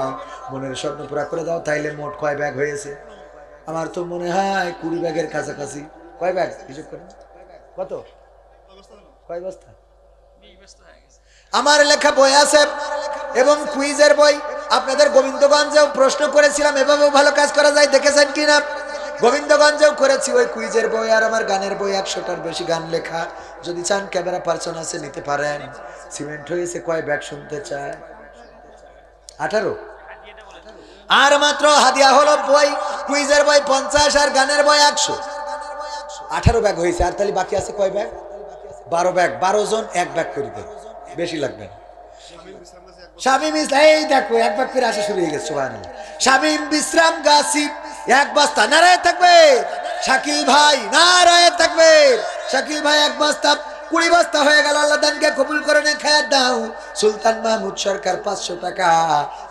মনের স্বপ্ন পুরা করে দাও। তাইলে মোট কয় ব্যাগ হয়েছে? আমার তো মনে হয় 20 ব্যাগের কাছাকাছি। কয় ব্যাগ হিসাব করেন? কত? কয় বস্তা? আমার লেখা বই আছে এবং কুইজের বই। আপনাদের গোবিন্দগঞ্জেও প্রশ্ন করেছিলাম, এভাবেও ভালো কাজ করা যায়, দেখেছেন কিনা? গোবিন্দগঞ্জেও করেছি ওই কুইজের বই আর আমার গানের বই। 100টার বেশি গান লেখা। যদি চান ক্যামেরা পার্সন আছে নিতে পারেন। সিমেন্ট হয়েছে কয় ব্যাগ শুনতে চায়? 18। আর মাত্র হাদিয়া হলো বই, কুইজের বই 50 আর গানের বই 100। 18 ব্যাগ হয়েছে। আর তাহলে বাকি আছে কয় ব্যাগ? 12 ব্যাগ। 12 জন 1 ব্যাগ করে দেন, বেশি লাগবে না। শামীম ইসলাম এই দেখো 1 ব্যাগ করে আসা শুরু হয়ে গেছে। সুবহানাল্লাহ। শামীম বিশ্রাম গাসিব 1 বস্তা। নারায়ে তাকবীর। শাকিল ভাই নারায়ে তাকবীর। শাকিল ভাই 1 বস্তা। 20 বস্তা হয়ে গেল। আল্লাহ দানকে কবুল করে নেখায়াত দাও। সুলতান মাহমুদ সরকার 500 টাকা।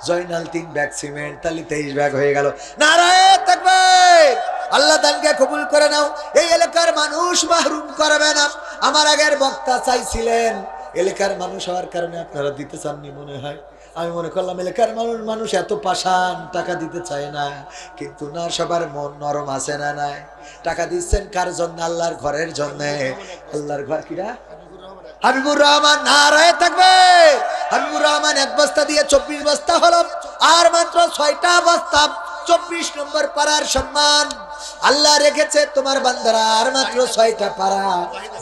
জয়নাল 3 ব্যাগ সিমেন্ট, তাহলে 23 ব্যাগ হয়ে গেল। নারায়ে তাকবীর। আল্লাহ দানকে কবুল করে নাও। এই এলাকার মানুষ মাহরুম করবে না। আমার আগের বক্তা চাইছিলেন, এলাকার মানুষ হওয়ার কারণে আপনারা দিতে চাননি মনে হয়। আমি মনে করলাম এলাকার মানুষ এত পাষাণ, টাকা দিতে চায় না। কিন্তু না, সবার মন নরম আছে না নাই? টাকা দিচ্ছেন কার জন্য? আল্লাহর ঘরের জন্য। আল্লাহর ঘর কিরা? হাবিবুর রহমান নারায়ে তাকবীর। হাবিবুর রহমান 1 বস্তা দিয়ে 24 বস্তা হলো। আর মাত্র 6টা বস্তা। 24 নম্বর পাড়ার সম্মান আল্লাহ রেখেছে তোমার বান্দারা। আর মাত্র 6টা পাড়া।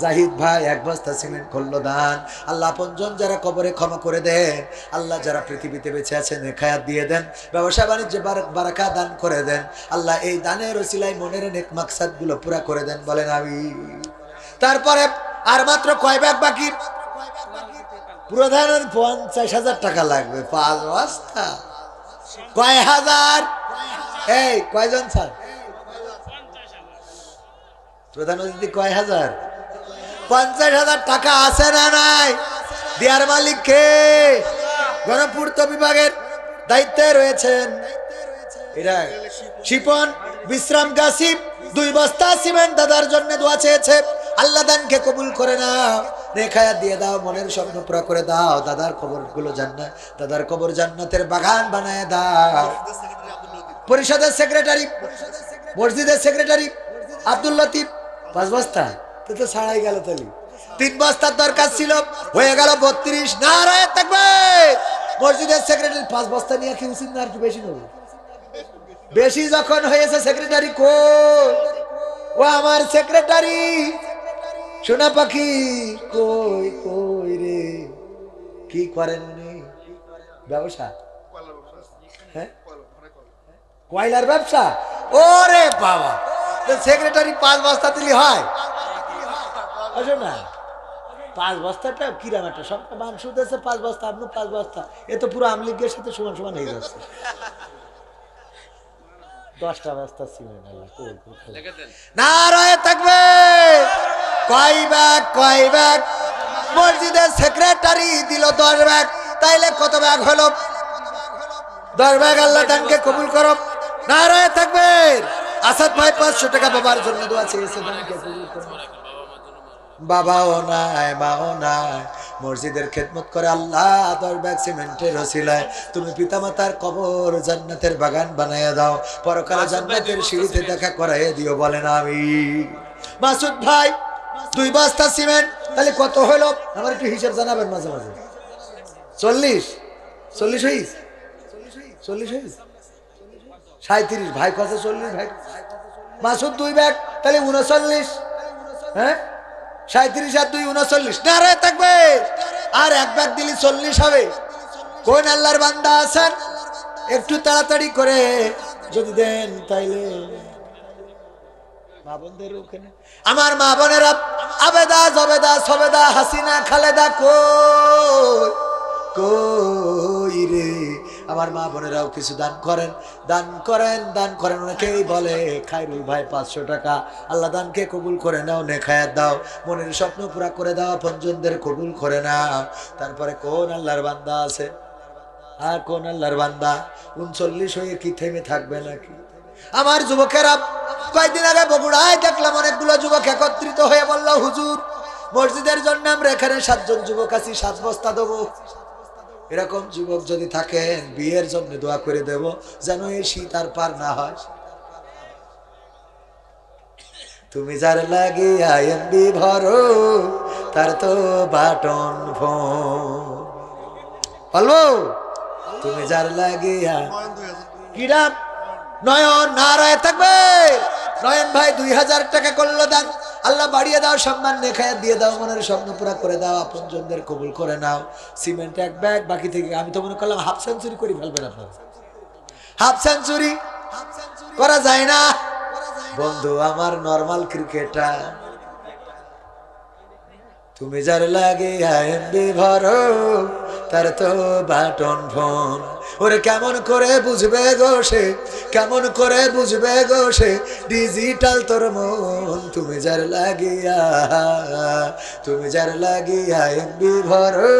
জাহিদ ভাই 1 বস্তা সিমেন্ট করলো দান। আল্লাহ আপনজন যারা কবরে ক্ষমা করে দেন, আল্লাহ যারা পৃথিবীতে বেঁচে আছেন নেখায়াত দিয়ে দেন, ব্যবসা বাণিজ্যে বারাকা দান করে দেন। আল্লাহ এই দানের ওসিলায় মনের নেক মাকসাদ গুলো পুরা করে দেন বলেন আমিন। তারপরে আর মাত্র কয় ব্যাগ বাকি? প্রধানের 50,000 টাকা লাগবে। 5 বস্তা কয় হাজার? এই কয়জন স্যার? প্রধান অতিথি কয় হাজার? 50,000 টাকা আছে না নাই? দেয়ার মালিক কে? গণপূর্ত বিভাগের দায়িত্বে রয়েছেন এরা শিপন বিশ্রাম গাসিব। 2 বস্তা সিমেন্ট দাদার জন্য দোয়া চেয়েছে। আল্লাহ দানকে কবুল করে নাও, নেখায়াত দিয়ে দাও, মনের স্বপ্ন পুরা করে দাও। দাদার কবরগুলো জান্নাত, দাদার কবর জান্নাতের বাগান বানায় দাও। পরিষদের সেক্রেটারি, মসজিদের সেক্রেটারি আব্দুল লতিফ 5 বস্তা তো ছাড়াই গেল। তাহলে 3 বস্তার দরকার ছিল, হয়ে গেল 32। নারায়ে তাকবীর। মসজিদের সেক্রেটারি 5 বস্তা নিয়ে কি উচিত না আর কি বেশি নেব? বেশি যখন হয়েছে সেক্রেটারি কই? ও আমার সেক্রেটারি সোনা পাখি কই কই রে? কি করেন উনি? ব্যবসা? হ্যাঁ, কয়লার ব্যবসা। ওরে বাবা, সেক্রেটারি 5 বস্তা দিলি হয়? আসো না, 5 বস্তাটা কিরাম একটা সব মাংস দিয়েছে। 5 বস্তা, আপনি 5 বস্তা, এ তো পুরো আমলিগের সাথে সমান সমান হয়ে যাচ্ছে। 10টা বস্তা সিমেন্ট। নারায়ে তাকবীর। কয় ব্যাগ? কয় ব্যাগ? মসজিদের সেক্রেটারি দিল 10 ব্যাগ। তাইলে কত ব্যাগ হলো? 10 ব্যাগ। আল্লাহ দানকে কবুল করো। নারায়ে তাকবীর। আসাদ ভাই 500 টাকা বাবার জন্য দোয়া চেয়েছে, দানকে কবুল করো। বাবাও নাই মাও নাই, মসজিদের খেদমত করে আল্লাহ 10 ব্যাগ সিমেন্টের ওসিলায় তুমি পিতামাতার কবর জান্নাতের বাগান বানাইয়া দাও, পরকালে জান্নাতের সিঁড়িতে দেখা করাইয়া দিও বলেন আমিন। মাসুদ ভাই 2 বস্তা সিমেন্ট, তাহলে কত হলো? আমার একটু হিসাব জানাবেন মাঝে মাঝে। 40 হইস? 40 হইস? 37 ভাই কত? 40 ভাই। মাসুদ 2 ব্যাগ, তাহলে 39। হ্যাঁ, 37 আর 2 39 নারে থাকবে আর এক ব্যাগ দিলি 40 হবে কোন আল্লাহর বান্দা আছেন একটু তাড়াতাড়ি করে যদি দেন তাইলে মা বোনদের ওখানে আমার মা বোনেরা আবেদা জবেদা সবেদা হাসিনা খালেদা কই কই রে আমার মা বোনেরাও কিছু দান করেন দান করেন দান করেন অনেকেই বলে খায়রুল ভাই 500 টাকা আল্লাহ দানকে কবুল করে নাও নেখায়াত দাও মনের স্বপ্ন পুরা করে দাও আপনজনদের কবুল করে নাও তারপরে কোন আল্লাহর বান্দা আছে আর কোন আল্লাহর বান্দা 39 হয়ে কি থেমে থাকবে নাকি আমার যুবকেরা কয়েকদিন আগে বগুড়ায় দেখলাম অনেকগুলো যুবক একত্রিত হয়ে বলল হুজুর মসজিদের জন্য আমরা এখানে 7 জন যুবক আছি 7 বস্তা দেবো এরকম যুবক যদি থাকেন বিয়ের জন্য দোয়া করে দেব যেন এই শীত আর পার না হয় তুমি যার লাগিয়া এমবি ভরো তার তো বাটন ফোন বলবো তুমি যার লাগিয়া কিরা নয়ন নারায় থাকবে নয়ন ভাই 2000 টাকা করলো দান আল্লাহ বাড়িয়ে দাও সম্মান নেখায়াত দিয়ে দাও মনের স্বপ্ন পুরা করে দাও আপনজনদের কবুল করে নাও সিমেন্ট এক ব্যাগ বাকি থেকে আমি তো মনে করলাম হাফ সেঞ্চুরি করে ফেলবেন আপনারা হাফ সেঞ্চুরি করা যায় না বন্ধু আমার নরমাল ক্রিকেটার তুমি যার লাগে এমবি ভরো তার তো বাটন ফোন ওরে কেমন করে বুঝবে গো সে কেমন করে বুঝবে গো সে ডিজিটাল তোর মন তুমি যার লাগিয়া এমবি ভরো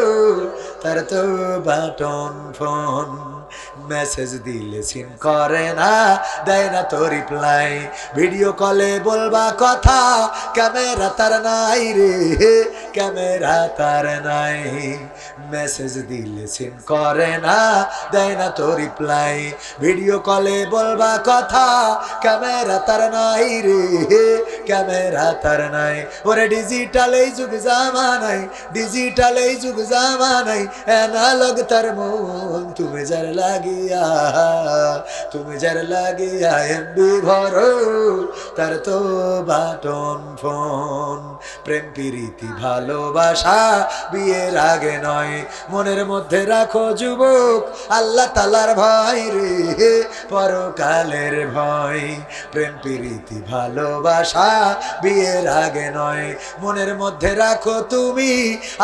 তার তো বাটন ফোন মেসেজ দিলে সিন করে না দেয় না তো রিপ্লাই ভিডিও কলে বলবা কথা ক্যামেরা তার নাই রে ক্যামেরা তার নাই মেসেজ দিলে সিন করে না দেয় না তো রিপ্লাই ভিডিও কলে বলবা কথা ক্যামেরা তার নাই রে ক্যামেরা তার নাই ওরে ডিজিটাল এই যুগ জামানাই ডিজিটাল এই যুগ জামানাই অ্যানালগ তার মন তুমি যার লাগিয়া এমবি ভরো তার তো বাটন ফোন প্রেম প্রীতি ভালোবাসা বিয়ের আগে নয় মনের মধ্যে রাখো যুবক আল্লাহ তাআলার ভয় রে পরকালের ভয় প্রেম প্রীতি ভালোবাসা বিয়ের আগে নয় মনের মধ্যে রাখো তুমি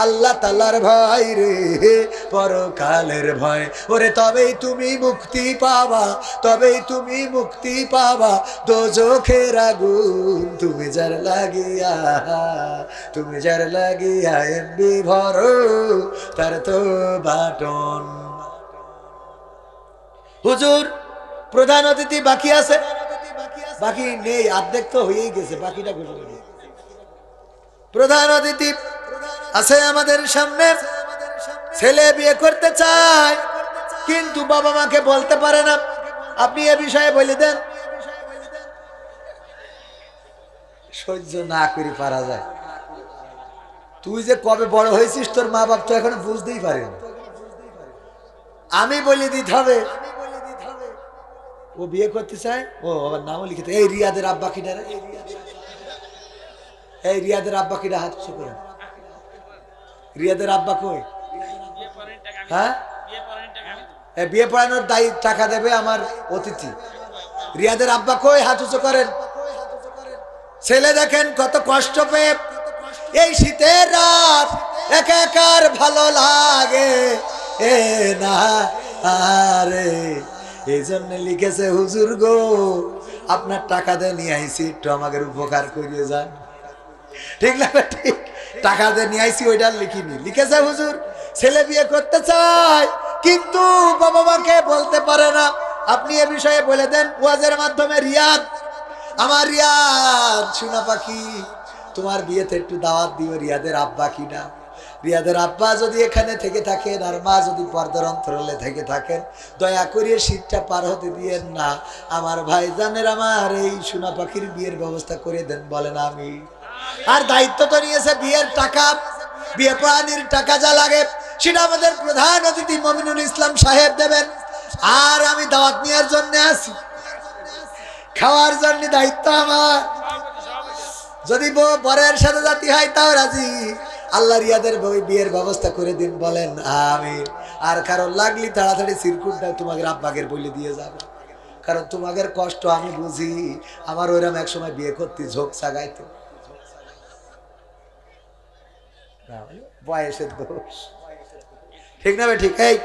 আল্লাহ তাআলার ভয় রে পরকালের ভয় ওরে তবেই তুমি মুক্তি পাবা তবেই তুমি মুক্তি পাবা দোজখের আগুন তুমি যার লাগিয়া এমবি ভরো তার তো বাটন হুজুর প্রধান অতিথি বাকি আছে বাকি নেই অর্ধেক তো হয়েই গেছে বাকিটা ঘোষণা প্রধান অতিথি আছে আমাদের সামনে ছেলে বিয়ে করতে চায় কিন্তু বাবা মাকে বলতে পারে না আপনি এ বিষয়ে বলে দেন সহ্য না করে পারা যায় তুই যে কবে বড় হয়েছিস তোর মা বাপ তো এখন বুঝতেই পারেন আমি বলে দিতে হবে ও বিয়ে করতে চায় ও আবার নামও লিখিতে এই রিয়াদের আব্বা কিনা এই রিয়াদের আব্বা কিনা হাত উঁচু করে রিয়াদের আব্বা কই হ্যাঁ বিয়ে পড়ানোর দায়ী টাকা দেবে আমার অতিথি রিয়াদের আব্বা কই হাত উঁচু করেন ছেলে দেখেন কত কষ্ট পেয়ে এই শীতের রাত একা একার ভালো লাগে এ না আরে এই জন্য লিখেছে হুজুর গো আপনার টাকা দিয়ে নিয়ে আইসি একটু আমাকে উপকার করিয়ে যান ঠিক না ঠিক টাকা দিয়ে নিয়ে আইসি ওইটা লিখিনি লিখেছে হুজুর ছেলে বিয়ে করতে চায় কিন্তু বাবা মাকে বলতে পারে না আপনি এ বিষয়ে বলে দেন ওয়াজের মাধ্যমে রিয়াদ আমার রিয়াদ সোনা পাখি তোমার বিয়েতে একটু দাওয়াত দিও রিয়াদের আব্বা কিনা রিয়াদের আব্বা যদি এখানে থেকে থাকেন আর মা যদি পর্দার অন্তরালে থেকে থাকেন দয়া করিয়ে শীতটা পার হতে দিয়েন না আমার ভাইজানের আমার এই সোনা পাখির বিয়ের ব্যবস্থা করে দেন বলেন আমি আর দায়িত্ব তো নিয়েছে বিয়ের টাকা বিয়ে পড়ানির টাকা যা লাগে সেটা আমাদের প্রধান অতিথি মমিনুল ইসলাম সাহেব দেবেন আর আমি দাওয়াত নেওয়ার জন্য আসি খাওয়ার জন্য দায়িত্ব আমার যদি বরের সাথে জাতি হয় তাও রাজি। আল্লাহ রিয়াদের বিয়ের ব্যবস্থা করে দিন, বলেন আমিন। আর কারণ লাগলি তাড়াতাড়ি সিরকুটটা তোমাদের আব্বাগের বলে দিয়ে যাবে, কারণ তোমাদের কষ্ট আমি বুঝি। আমার ওইরকম এক সময় বিয়ে করতে ঝোঁক চাগাইতো, বয়সের দোষ, ঠিক না ভাই? ঠিক। এই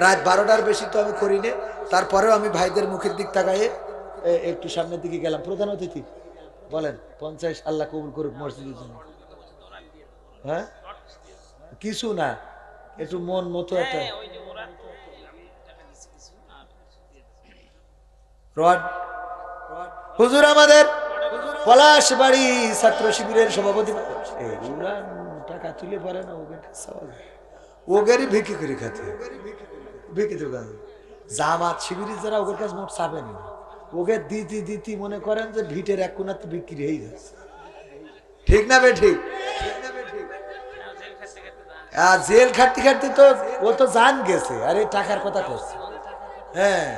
রাত 12টার বেশি তো আমি করি না, তারপরেও আমি ভাইদের মুখের দিক তাকাইয়ে একটু সামনের দিকে গেলাম। প্রধান অতিথি বলেন 50 আল্লাহ কবুল করুক মসজিদের জন্য। হ্যাঁ কিছু না, একটু মন মতো একটা রড। হুজুর আমাদের পলাশ বাড়ি ছাত্র শিবিরের সভাপতি টাকা তুলে পারে না, ওগেরই ভিকি করে খাতে, ভিকি দোকান। জামাত শিবিরের যারা ওদের কাছে মোট চাবেন না, ওকে দিতি দিতি মনে করেন যে ভিটের এক কোনাতে বিক্রি হয়ে যাচ্ছে, ঠিক না বে? ঠিক। আর জেল খাটতে খাটতে তো ও তো জান গেছে, আর এই টাকার কথা করছে। হ্যাঁ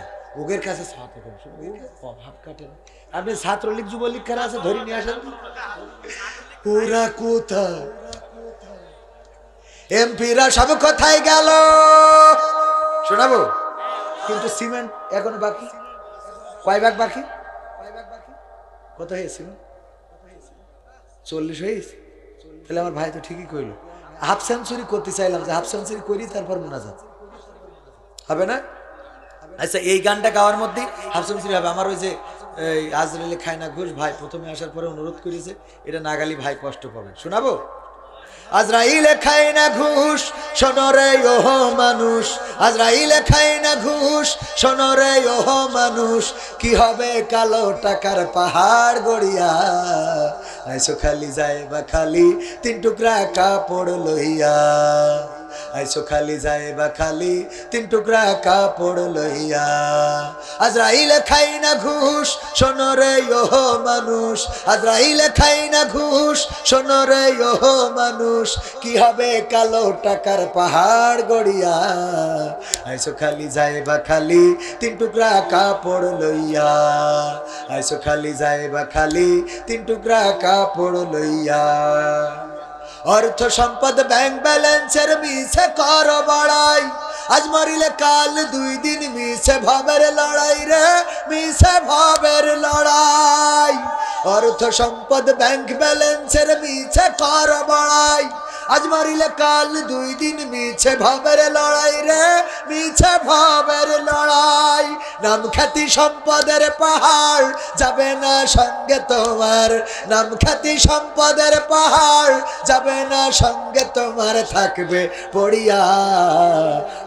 ওদের কাছে ভাব কাটে। আপনি ছাত্রলীগ যুবলীগ কারা আছে ধরে নিয়ে আসেন, ওরা কোথায়? এমপিরা সব কোথায় গেল শোনাবো, কিন্তু সিমেন্ট এখনো বাকি। কয় ভাগ বাকি? কত হয়েছে? 40 হয়েছে। তাহলে আমার ভাই তো ঠিকই কইল, হাফ সেঞ্চুরি করতে চাইলাম, যে হাফ সেঞ্চুরি করি তারপর মোনাজাত হবে না? আচ্ছা এই গানটা গাওয়ার মধ্যে হাফ সেঞ্চুরি হবে। আমার ওই যে আজরাইলে খায় না ঘুষ ভাই প্রথমে আসার পরে অনুরোধ করেছে, এটা না গালি ভাই কষ্ট পাবে, শোনাবো? আজরাইলে খায় না ঘুষ, শোনো রে ওহ মানুষ, আজরাইলে খায় না ঘুষ, শোনো রে ওহ মানুষ, কি হবে কালো টাকার পাহাড় গড়িয়া, আইসো খালি যায় বা খালি 3 টুকরা কাপড় লইয়া, আইসো খালি যায় বা খালি 3 টুকরা কাপড় লইয়া। আজরাইলে খাই না ঘুষ, শোনো রে ওহ মানুষ, আজরাইলে খাই না ঘুষ, শোনো রে ওহ মানুষ, কি হবে কালো টাকার পাহাড় গড়িয়া, আইসো খালি যায় বা খালি 3 টুকরা কাপড় লইয়া, আইসো খালি যায় বা খালি 3 টুকরা কাপড় লইয়া। অর্থ সম্পদ ব্যাংক ব্যালেন্সের মিছে কর বড়াই, আজ মরিলে কাল 2 দিন মিছে ভাবের লড়াই রে, মিছে ভাবের লড়াই। অর্থ সম্পদ ব্যাংক ব্যালেন্সের মিছে কর বড়াই, আজ মরিলে কাল 2 দিন মিছে ভাবের লড়াই রে, মিছে ভাবের লড়াই। নাম খ্যাতি সম্পদের পাহাড় যাবে না সঙ্গে তোমার, নাম খ্যাতি সম্পদের পাহাড় যাবে না সঙ্গে তোমার, থাকবে পড়িয়া,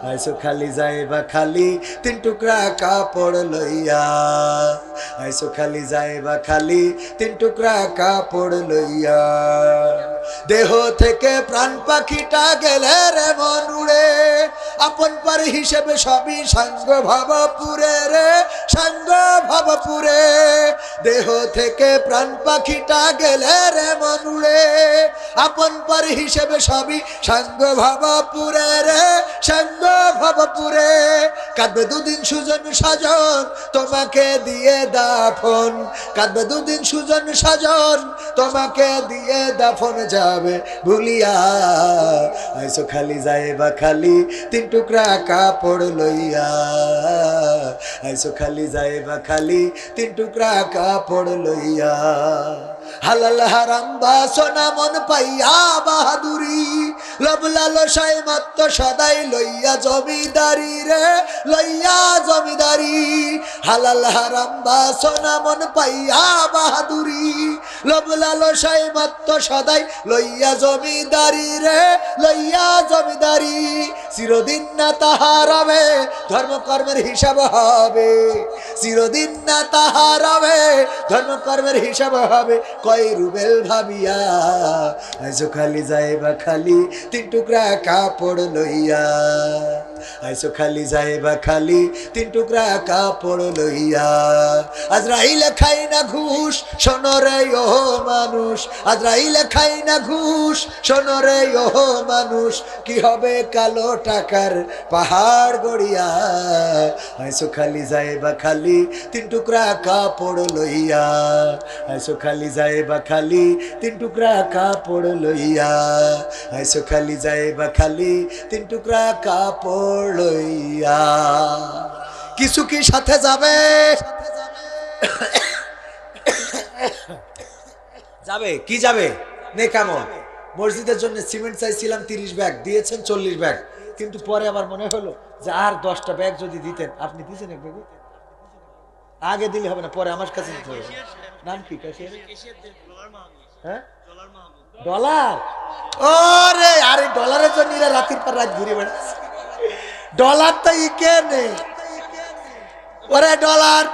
আইসো খালি যায় বা খালি 3 টুকরা কাপড় লইয়া, আইসো খালি যায় বা খালি 3 টুকরা কাপড় লইয়া। দেহ থেকে প্রাণ পাখিটা গেলে রে মন উড়ে, আপন পর হিসেবে সবই সাঙ্গ ভাবপুরে রে, সাঙ্গ ভাবপুরে। দেহ থেকে প্রাণ পাখিটা গেলে রে মন উড়ে, আপন পর হিসেবে সবই সাঙ্গ ভাবপুরে রে, সাঙ্গ ভাবপুরে। কাঁদবে 2 দিন সুজন সাজন তোমাকে দিয়ে দাফন, কাঁদবে 2 দিন সুজন সাজন তোমাকে দিয়ে দাফন যাবে ভুলিয়া, আইসো খালি যায় বা খালি 3 টুকরা কাপড় লইয়া, আইসো খালি যায় বা খালি 3 টুকরা কাপড় লইয়া। হালাল হারাম বাসনা মন পাইয়া বাহাদুরি, লোভ লালসায় মত্ত সদাই লইয়া জমিদারি রে, লইয়া জমিদারি। হালাল হারাম বাসনা মন পাইয়া বাহাদুরি, লোভ লালসায় মত্ত সদাই লইয়া জমিদারি রে, লইয়া জমিদারি। চিরদিন না তাহার হবে ধর্মকর্মের হিসাব হবে, চিরদিন না তাহার হবে ধর্মকর্মের হিসাব হবে, কয় রুবেল ভাবিয়া, আইসো খালি যায় বা খালি 3 টুকরা কাপড় লইয়া, আইসো খালি যায় বা খালি 3 টুকরা কাপড় লইয়া। আজরাইলে খাই না ঘুষ, শোনো রে ওহ মানুষ, আজরাইলে খাই না ঘুষ, শোনো রে ওহ মানুষ, কি হবে কালো টাকার পাহাড় গড়িয়া, আইসো খালি যায় বা খালি খালি তিন টুকরা কাপড় লইয়া আইসো খালি যাইবা খালি তিন টুকরা কাপড় লইয়া আইসো খালি যাইবা খালি তিন টুকরা কাপড় লইয়া কিছু কি সাথে যাবে যাবে কি যাবে নেকামল মসজিদের জন্য সিমেন্ট চাইছিলাম 30 ব্যাগ দিয়েছেন 40 ব্যাগ কিন্তু পরে আবার মনে হলো যে আর 10টা ব্যাগ যদি দিতেন আপনি দিয়েছেন এক ব্যাগ আগে দিলে হবে না পরে আমার কাছে দিতে হবে নাম কি ক্যাশিয়ার হ্যাঁ ডলার ওরে আরে ডলারের জন্য এরা রাতের পর রাত ঘুরে বেড়াচ্ছে ডলার তো ইকে নেই ওরে ডলার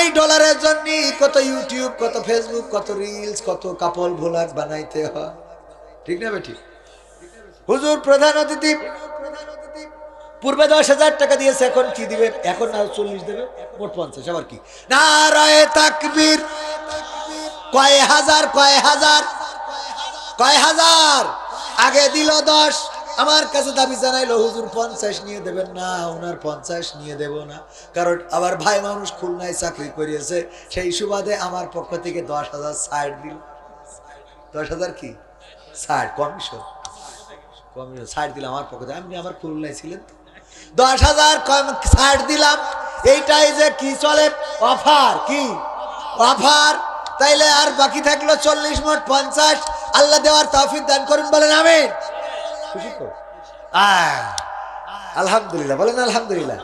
এই ডলারের জন্য কত ইউটিউব কত ফেসবুক কত রিলস কত কাপল ভ্লগ বানাইতে হয় ঠিক না বেটি হুজুর প্রধান অতিথি পূর্বে 10,000 টাকা দিয়েছে এখন কি দিবে এখন না 40 দেবে মোট 50 আবার কি নারায়ে তাকবীর কয় হাজার আগে দিল 10 আমার কাছে দাবি জানাইলো হুজুর 50 নিয়ে দেবেন না ওনার 50 নিয়ে দেব না কারণ আবার ভাই মানুষ খুলনায় চাকরি করিয়েছে সেই সুবাদে আমার পক্ষ থেকে 10,000 ছাড় দিল 10,000 কি ছাড় কমিশন ছাড় দিলাম আমার পক্ষ থেকে আপনি আমার খুলনায় ছিলেন 10,000 কম ছাড় দিলাম এইটাই যে কি চলে অফার কি অফার তাইলে আর বাকি থাকলো 40 মোট 50 আল্লাহ দেওয়ার তৌফিক দান করুন বলেন আমিন খুশি তো আলহামদুলিল্লাহ বলেন আলহামদুলিল্লাহ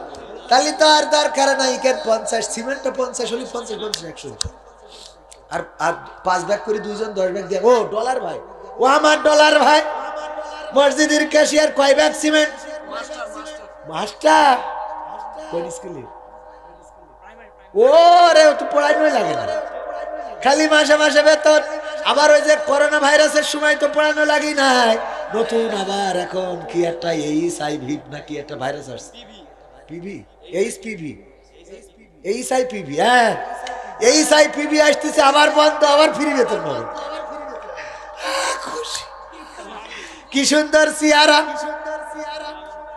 তাহলে তো আর দরকার নাই কেন 50 সিমেন্ট 50 হলি 50 100 আর 5 ব্যাগ করে দুইজন 10 ব্যাগ দিয়ে ও ডলার ভাই ও আমার ডলার ভাই মসজিদের ক্যাশিয়ার কয় ব্যাগ সিমেন্ট মাস্টার কোন স্কুলে ও রে তো পড়াইনোই লাগে না খালি মাসে মাসে বেতন আবার ওই যে করোনা ভাইরাসের সময় তো পড়ানো লাগি নাই নতুন আবার এখন কি একটা এইচআইভি নাকি একটা ভাইরাস আসছে পিভি এইচআইভি হ্যাঁ এইচআইভি আসতেছে আবার বন্ধ আবার ফ্রি বেতন পাবে কি সুন্দর চেহারা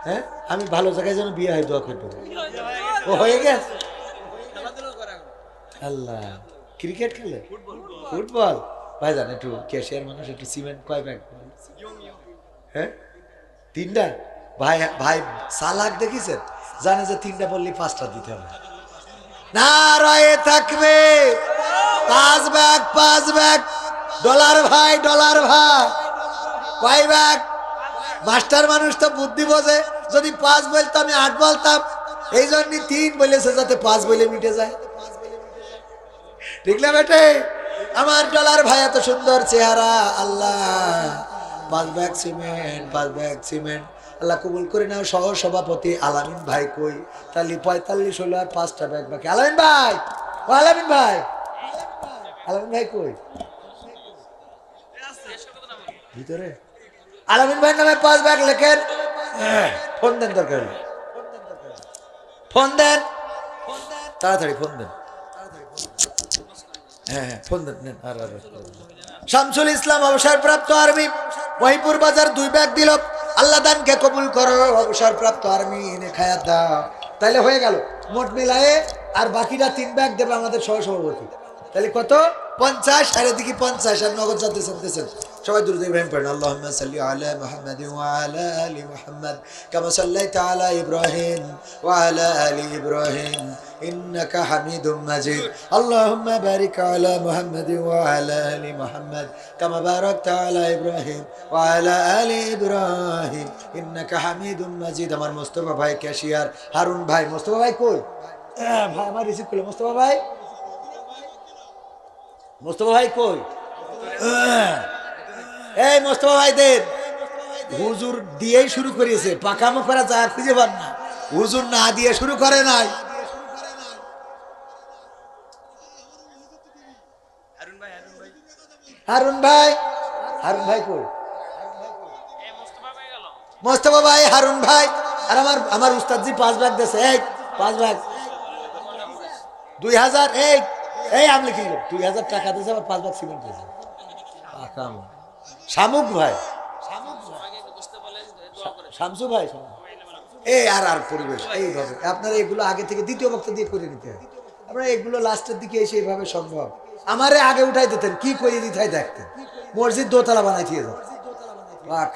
হ্যাঁ আমি ভালো জায়গায় যেন বিয়ে হয় দোয়া করবো ও হয়ে গেছে আল্লাহ ক্রিকেট খেলে ফুটবল ভাই জান একটু ক্যাশিয়ার মানুষ একটু সিমেন্ট কয় ব্যাগ হ্যাঁ 3টা ভাই ভাই সালাক দেখিছেন জানে যে 3টা বললে 5টা দিতে হবে না রয়ে থাকবে 5 ব্যাগ ডলার ভাই কয় ব্যাগ মাস্টার মানুষ তো বুদ্ধি বোঝে যদি 5 বলতাম আমি 8 বলতাম এই জন্য 3 বলেছে যাতে 5 বলে মিটে যায় ঠিক না বেটে আমার ডলার ভাই এত সুন্দর চেহারা আল্লাহ 5 ব্যাগ সিমেন্ট আল্লাহ কবুল করে নাও সহ সভাপতি আলামিন ভাই কই তাহলে 45 হলো আর 5টা ব্যাগ বাকি আলামিন ভাই কই ভিতরে আলামিন ভাই নামে 5 ব্যাগ লেখেন ফোন দেন দরকার ফোন দেন তাড়াতাড়ি ফোন দেন হ্যাঁ ফোন দেন আর শামসুল ইসলাম অবসরপ্রাপ্ত আর্মি মহিপুর বাজার 2 ব্যাগ দিল আল্লাহ দানকে কবুল করো অবসরপ্রাপ্ত আর্মি এনে খায়া দাও তাহলে হয়ে গেল মোট মিলায়ে আর বাকিটা 3 ব্যাগ দেবে আমাদের সহসভাপতি তাহলে কত 50 আর এদিকে 50 আর নগদ জানতেছেন সবাই দুরূদ ইব্রাহিম পড়েন আল্লাহুম্মা সাল্লি আলা মুহাম্মাদিন ওয়া আলা আলি মুহাম্মাদ কামা সাল্লাইতা আলা ইব্রাহিম ওয়া আলা আলি ইব্রাহিম ইন্নাকা হামিদুম মাজিদ আল্লাহুম্মা বারিক আলা মুহাম্মাদিন ওয়া আলা আলি মুহাম্মাদ কামা বারাকতা আলা ইব্রাহিম ওয়া আলা আলি ইব্রাহিম ইন্নাকা হামিদুম মাজিদ আমার মুস্তাফা ভাই ক্যাশিয়ার হারুন ভাই মুস্তাফা ভাই কই ভাই আমার রিসিভ করলো মুস্তাফা ভাই কই এই মোস্তফা ভাই দেন হুজুর দিয়েই শুরু করেছে পাকামো করা যা খুঁজে পান না হুজুর না দিয়ে শুরু করে নাই হারুন ভাই কই মোস্তফা ভাই হারুন ভাই আর আমার উস্তাদজি 5 ব্যাগ দিয়েছে এই 5 ব্যাগ 2000 এই আমি লিখি 2000 টাকা দিয়েছে আবার 5 ব্যাগ সিমেন্ট দিয়েছে পাকামো শামুক ভাই শামসু ভাই এই আর পরিবেশ এইভাবে আপনারা এগুলো আগে থেকে দ্বিতীয় বক্তা দিয়ে করে নিতে হয়। আপনারা এগুলো লাস্টের দিকে এসে এইভাবে সম্ভব। আমারে আগে উঠাই দিতেন, কি করে দিতে দেখতেন, মসজিদ দোতলা বানাই দিয়ে যান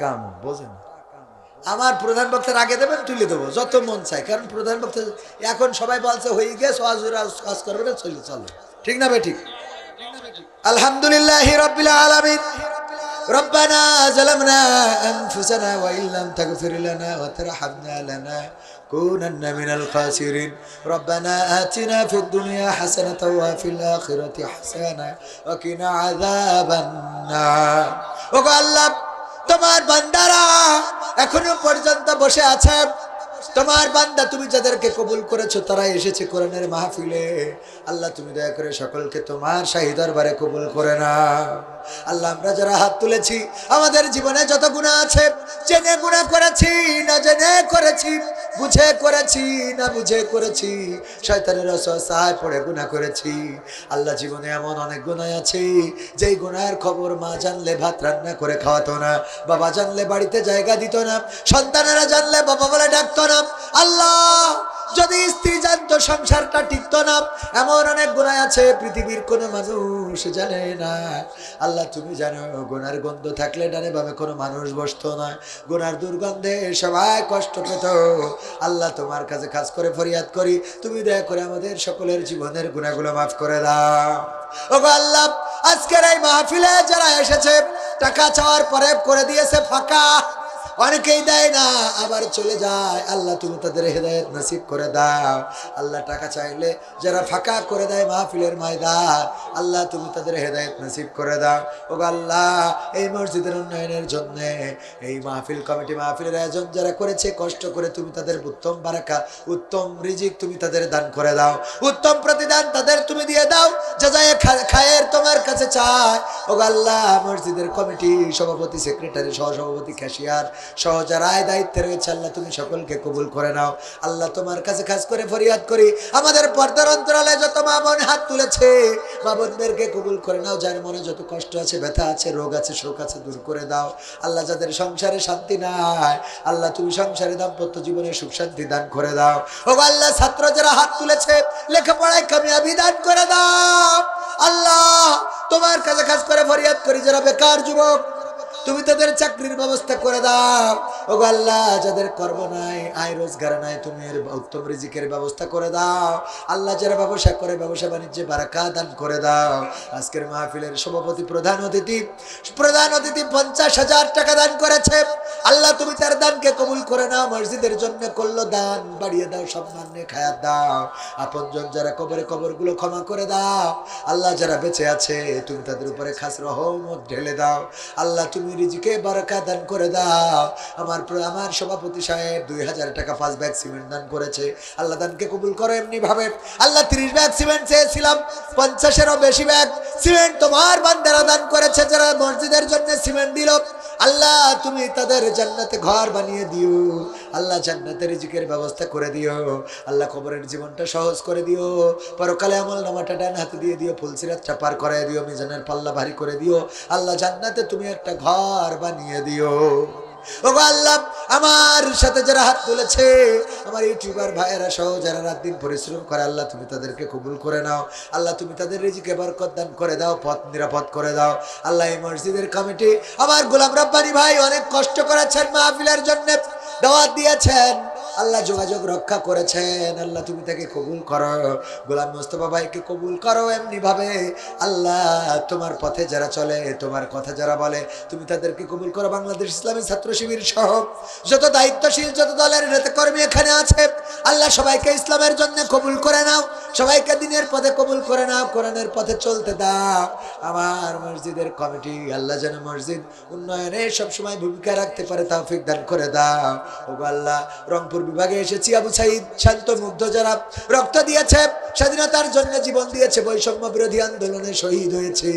কাম বোঝেন। আমার প্রধান বক্তার আগে দেবেন, তুলে দেবো যত মন চায়, কারণ প্রধান বক্তা এখন সবাই বলছে হয়ে গেছে, কাজ করবে না, চলে চলো, ঠিক না ভাই? ঠিক। আলহামদুলিল্লাহি রাব্বিল আলামিন। ربنا ظلمنا أنفسنا وإن لم تغفر لنا وترحمنا لنكونن من الخاسرين ربنا آتنا في الدنيا حسنة وفي الآخرة حسنة وقنا عذاب النار। ওগো আল্লাহ, তোমার বান্দারা এখনো পর্যন্ত বসে আছে, তোমার বান্দা তুমি যাদেরকে কবুল করেছো তারা এসেছে কোরআনের মাহফিলে। আল্লাহ তুমি দয়া করে সকলকে তোমার শাহী দরবারে কবুল করে নাও। আল্লাহ আমরা যারা হাত তুলেছি, আমাদের জীবনে যত গুনাহ আছে, জেনে গুনাহ করেছি না জেনে করেছি, বুঝে করেছি না বুঝে করেছি, শয়তানের ওয়াসওয়াসায় পড়ে গুনাহ করেছি। আল্লাহ জীবনে এমন অনেক গুনাহ আছে যেই গুনাহের খবর মা জানলে ভাত রান্না করে খাওয়াতো না, বাবা জানলে বাড়িতে জায়গা দিত না, সন্তানেরা জানলে বাবা বলে ডাকতো না। আল্লাহ যদি স্ত্রী জানতো সংসারটা টিকতো না। এমন অনেক গুনাহ আছে পৃথিবীর কোনো মানুষ জানে না। আল্লাহ তুমি জানো, গুনার গন্ধ থাকলে ডানে বামে কোনো মানুষ বসতো না, গুনার দুর্গন্ধে সবাই কষ্ট পেত। আল্লাহ তোমার কাছে খাস করে ফরিয়াদ করি, তুমি দয়া করে আমাদের সকলের জীবনের গুনাহগুলো মাফ করে দাও। ওগো আল্লাহ, আজকের এই মাহফিলে যারা এসেছে টাকা চাওয়ার পরে করে দিয়েছে ফাঁকা, অনেকেই দেয় না আবার চলে যায়, আল্লাহ তুমি তাদের হেদায়েত নসিব করে দাও। আল্লাহ টাকা চাইলে যারা ফাঁকা করে দেয় মাহফিলের ময়দান, আল্লাহ তুমি তাদের হেদায়েত নসিব করে দাও। ওগো আল্লাহ, এই মসজিদের উন্নয়নের জন্য এই মাহফিল কমিটি, মাহফিলের আয়োজন যারা করেছে কষ্ট করে, তুমি তাদের উত্তম বারাকা, উত্তম রিজিক তুমি তাদের দান করে দাও, উত্তম প্রতিদান তাদের তুমি দিয়ে দাও, যা যায় খায়ের তোমার কাছে চায়। ওগো আল্লাহ, মসজিদের কমিটি সভাপতি, সেক্রেটারি, সহসভাপতি, ক্যাশিয়ার সহ যারা দায়িত্বে রয়েছে, আল্লাহ তুমি সকলকে কবুল করে নাও। আল্লাহ তোমার কাছে খাস করে ফরিয়াদ করি, আমাদের পর্দার অন্তরালে যত মা বোন হাত তুলেছে, মা বোনদেরকে কবুল করে নাও। যার মনে যত কষ্ট আছে, ব্যথা আছে, রোগ আছে, শোক আছে, দূর করে দাও। আল্লাহ যাদের সংসারে শান্তি নাই, আল্লাহ তুমি সংসারে দাম্পত্য জীবনে সুখ শান্তি দান করে দাও। ও আল্লাহ, ছাত্র যারা হাত তুলেছে লেখাপড়ায় কামিয়াবি দান করে দাও। আল্লাহ তোমার কাছে খাস করে ফরিয়াদ করি, যারা বেকার যুবক তুমি তাদের চাকরির ব্যবস্থা করে দাও। ওগো আল্লাহ, যাদের কর্ম নাই, আয় রোজগার নাই, তুমি এর উত্তম রিজিকের ব্যবস্থা করে দাও। আল্লাহ যারা ব্যবসা করে, ব্যবসা বাণিজ্যে বারাকা দান করে দাও। আজকের মাহফিলের সভাপতি প্রধান অতিথি 50,000 টাকা দান করেছে, আল্লাহ তুমি তার দানকে কবুল করে নাও। মসজিদের জন্য করলো দান, বাড়িয়ে দাও, সম্মান খায়াত দাও। আপনজন যারা কবরে, কবরগুলো ক্ষমা করে দাও। আল্লাহ যারা বেঁচে আছে তুমি তাদের উপরে খাস রহমত ঢেলে দাও। আল্লাহ তুমি রিজিকে বারাকা দান করে দাও। আমার সভাপতি সাহেব 2000 টাকা 5 ব্যাগ সিমেন্ট দান করেছে, আল্লাহ দানকে কবুল করো। এমনি ভাবে আল্লাহ 30 ব্যাগ সিমেন্ট চেয়েছিলাম, 50-এরও বেশি ব্যাগ সিমেন্ট তোমার বান্দারা দান করেছে, যারা মসজিদের জন্য সিমেন্ট দিল। আল্লাহ তুমি তাদের জান্নাতে ঘর বানিয়ে দিও। আল্লাহ জান্নাতে রিজিকের ব্যবস্থা করে দিও। আল্লাহ কবরের জীবনটা সহজ করে দিও। পরকালে আমলনামাটা ডান হাতে দিয়ে দিও, ফুলসিরাতটা পার করায় দিও, মিজানের পাল্লা ভারী করে দিও। আল্লাহ জান্নাতে তুমি একটা ঘর বানিয়ে দিও। ওগো আল্লাহ, আমার সাথে যারা হাত তুলেছে, আমার ইউটিউবার ভাইয়েরা সহ যারা রাত দিন পরিশ্রম করে, আল্লাহ তুমি তাদেরকে কবুল করে নাও। আল্লাহ তুমি তাদের রিজিকে বরকত দান করে দাও, পথ নিরাপদ করে দাও। আল্লাহ এই মসজিদের কমিটি, আমার গোলাম রব্বানী ভাই অনেক কষ্ট করেছেন, মাহফিলের জন্য দাওয়াত দিয়েছেন, আল্লাহ যোগাযোগ রক্ষা করেছেন, আল্লাহ তুমি তাকে কবুল করো। গোলাম মোস্তফা ভাইকে কবুল করো। এমনি ভাবে আল্লাহ তোমার পথে যারা চলে, তোমার কথা যারা বলে, তুমি তাদেরকে কবুল করো। বাংলাদেশ ইসলামী ছাত্র শিবির সহ যত দায়িত্বশীল, যত দলের নেতাকর্মী এখানে আছে, আল্লাহ সবাইকে ইসলামের জন্য কবুল করে নাও, সবাইকে দিনের পথে কবুল করে নাও, কোরআনের পথে চলতে দাও। আমার মসজিদের কমিটি আল্লাহ যেন মসজিদ উন্নয়নে সবসময় ভূমিকা রাখতে পারে, তৌফিক দান করে দাও। ওগো আল্লাহ, রংপুর বিভাগে এসেছি, আবু সাইদ শান্ত মুগ্ধ যারা রক্ত দিয়েছে, স্বাধীনতার জন্য জীবন দিয়েছে, বৈষম্য বিরোধী আন্দোলনে শহীদ হয়েছে,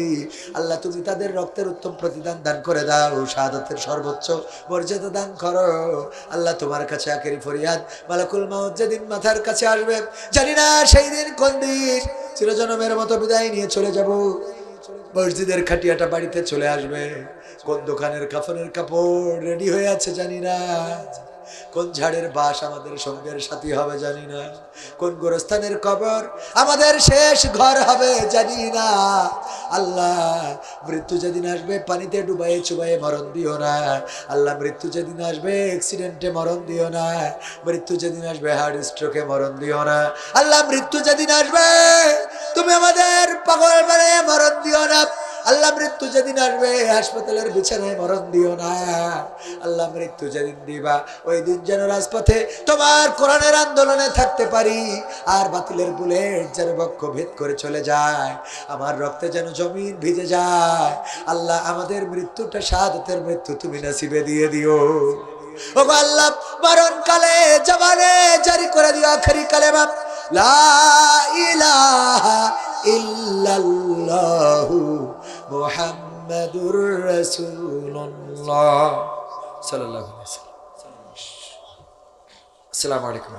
আল্লাহ তুমি তাদের রক্তের উত্তম প্রতিদান দান করে দাও, শাহাদাতের সর্বোচ্চ মর্যাদা দান করো। আল্লাহ তোমার কাছে আখেরি ফরিয়াদ, মালাকুল মাউত যেদিন মাথার কাছে আসবে, জানি না সেই দিন কোন দিন, চিরজনমের মতো বিদায় নিয়ে চলে যাব। মসজিদের খাটিয়াটা বাড়িতে চলে আসবে, কোন দোকানের কাফনের কাপড় রেডি হয়ে আছে জানি না। কোন ঝাড়ের বাস আমাদের সঙ্গের সাথী হবে জানি না, কোন গোরস্থানের কবর আমাদের শেষ ঘর হবে জানি না। আল্লাহ মৃত্যু যেদিন আসবে পানিতে ডুবাইয়ে চুবাইয়ে মরণ দিও না। আল্লাহ মৃত্যু যেদিন আসবে অ্যাক্সিডেন্টে মরণ দিও না। মৃত্যু যেদিন আসবে হার্ট স্ট্রোকে মরণ দিও না। আল্লাহ মৃত্যু যেদিন আসবে তুমি আমাদের পাগল বানিয়ে মরণ দিও না। আল্লাহ মৃত্যু যেদিন আসবে হাসপাতালের বিছানায় মরণ দিও না। আল্লাহ মৃত্যু যেদিন দিবা ওই দিন যেন রাজপথে তোমার কোরআনের আন্দোলনে থাকতে পারি, আর বাতিলের বুলেট যেন বক্ষ ভেদ করে চলে যায়, আমার রক্তে যেন জমিন ভিজে যায়। আল্লাহ আমাদের মৃত্যুটা শাহাদাতের মৃত্যু তুমি নসিবে দিয়ে দিও। ও আল্লাহ মরণ কালে জবানে জারি করে দিও আখেরি কালেমা লা ইলাহা ইল্লাল্লাহু মুহাম্মাদুর রাসূলুল্লাহ সাল্লাল্লাহু আলাইহি ওয়াসাল্লাম। আসসালামু আলাইকুম।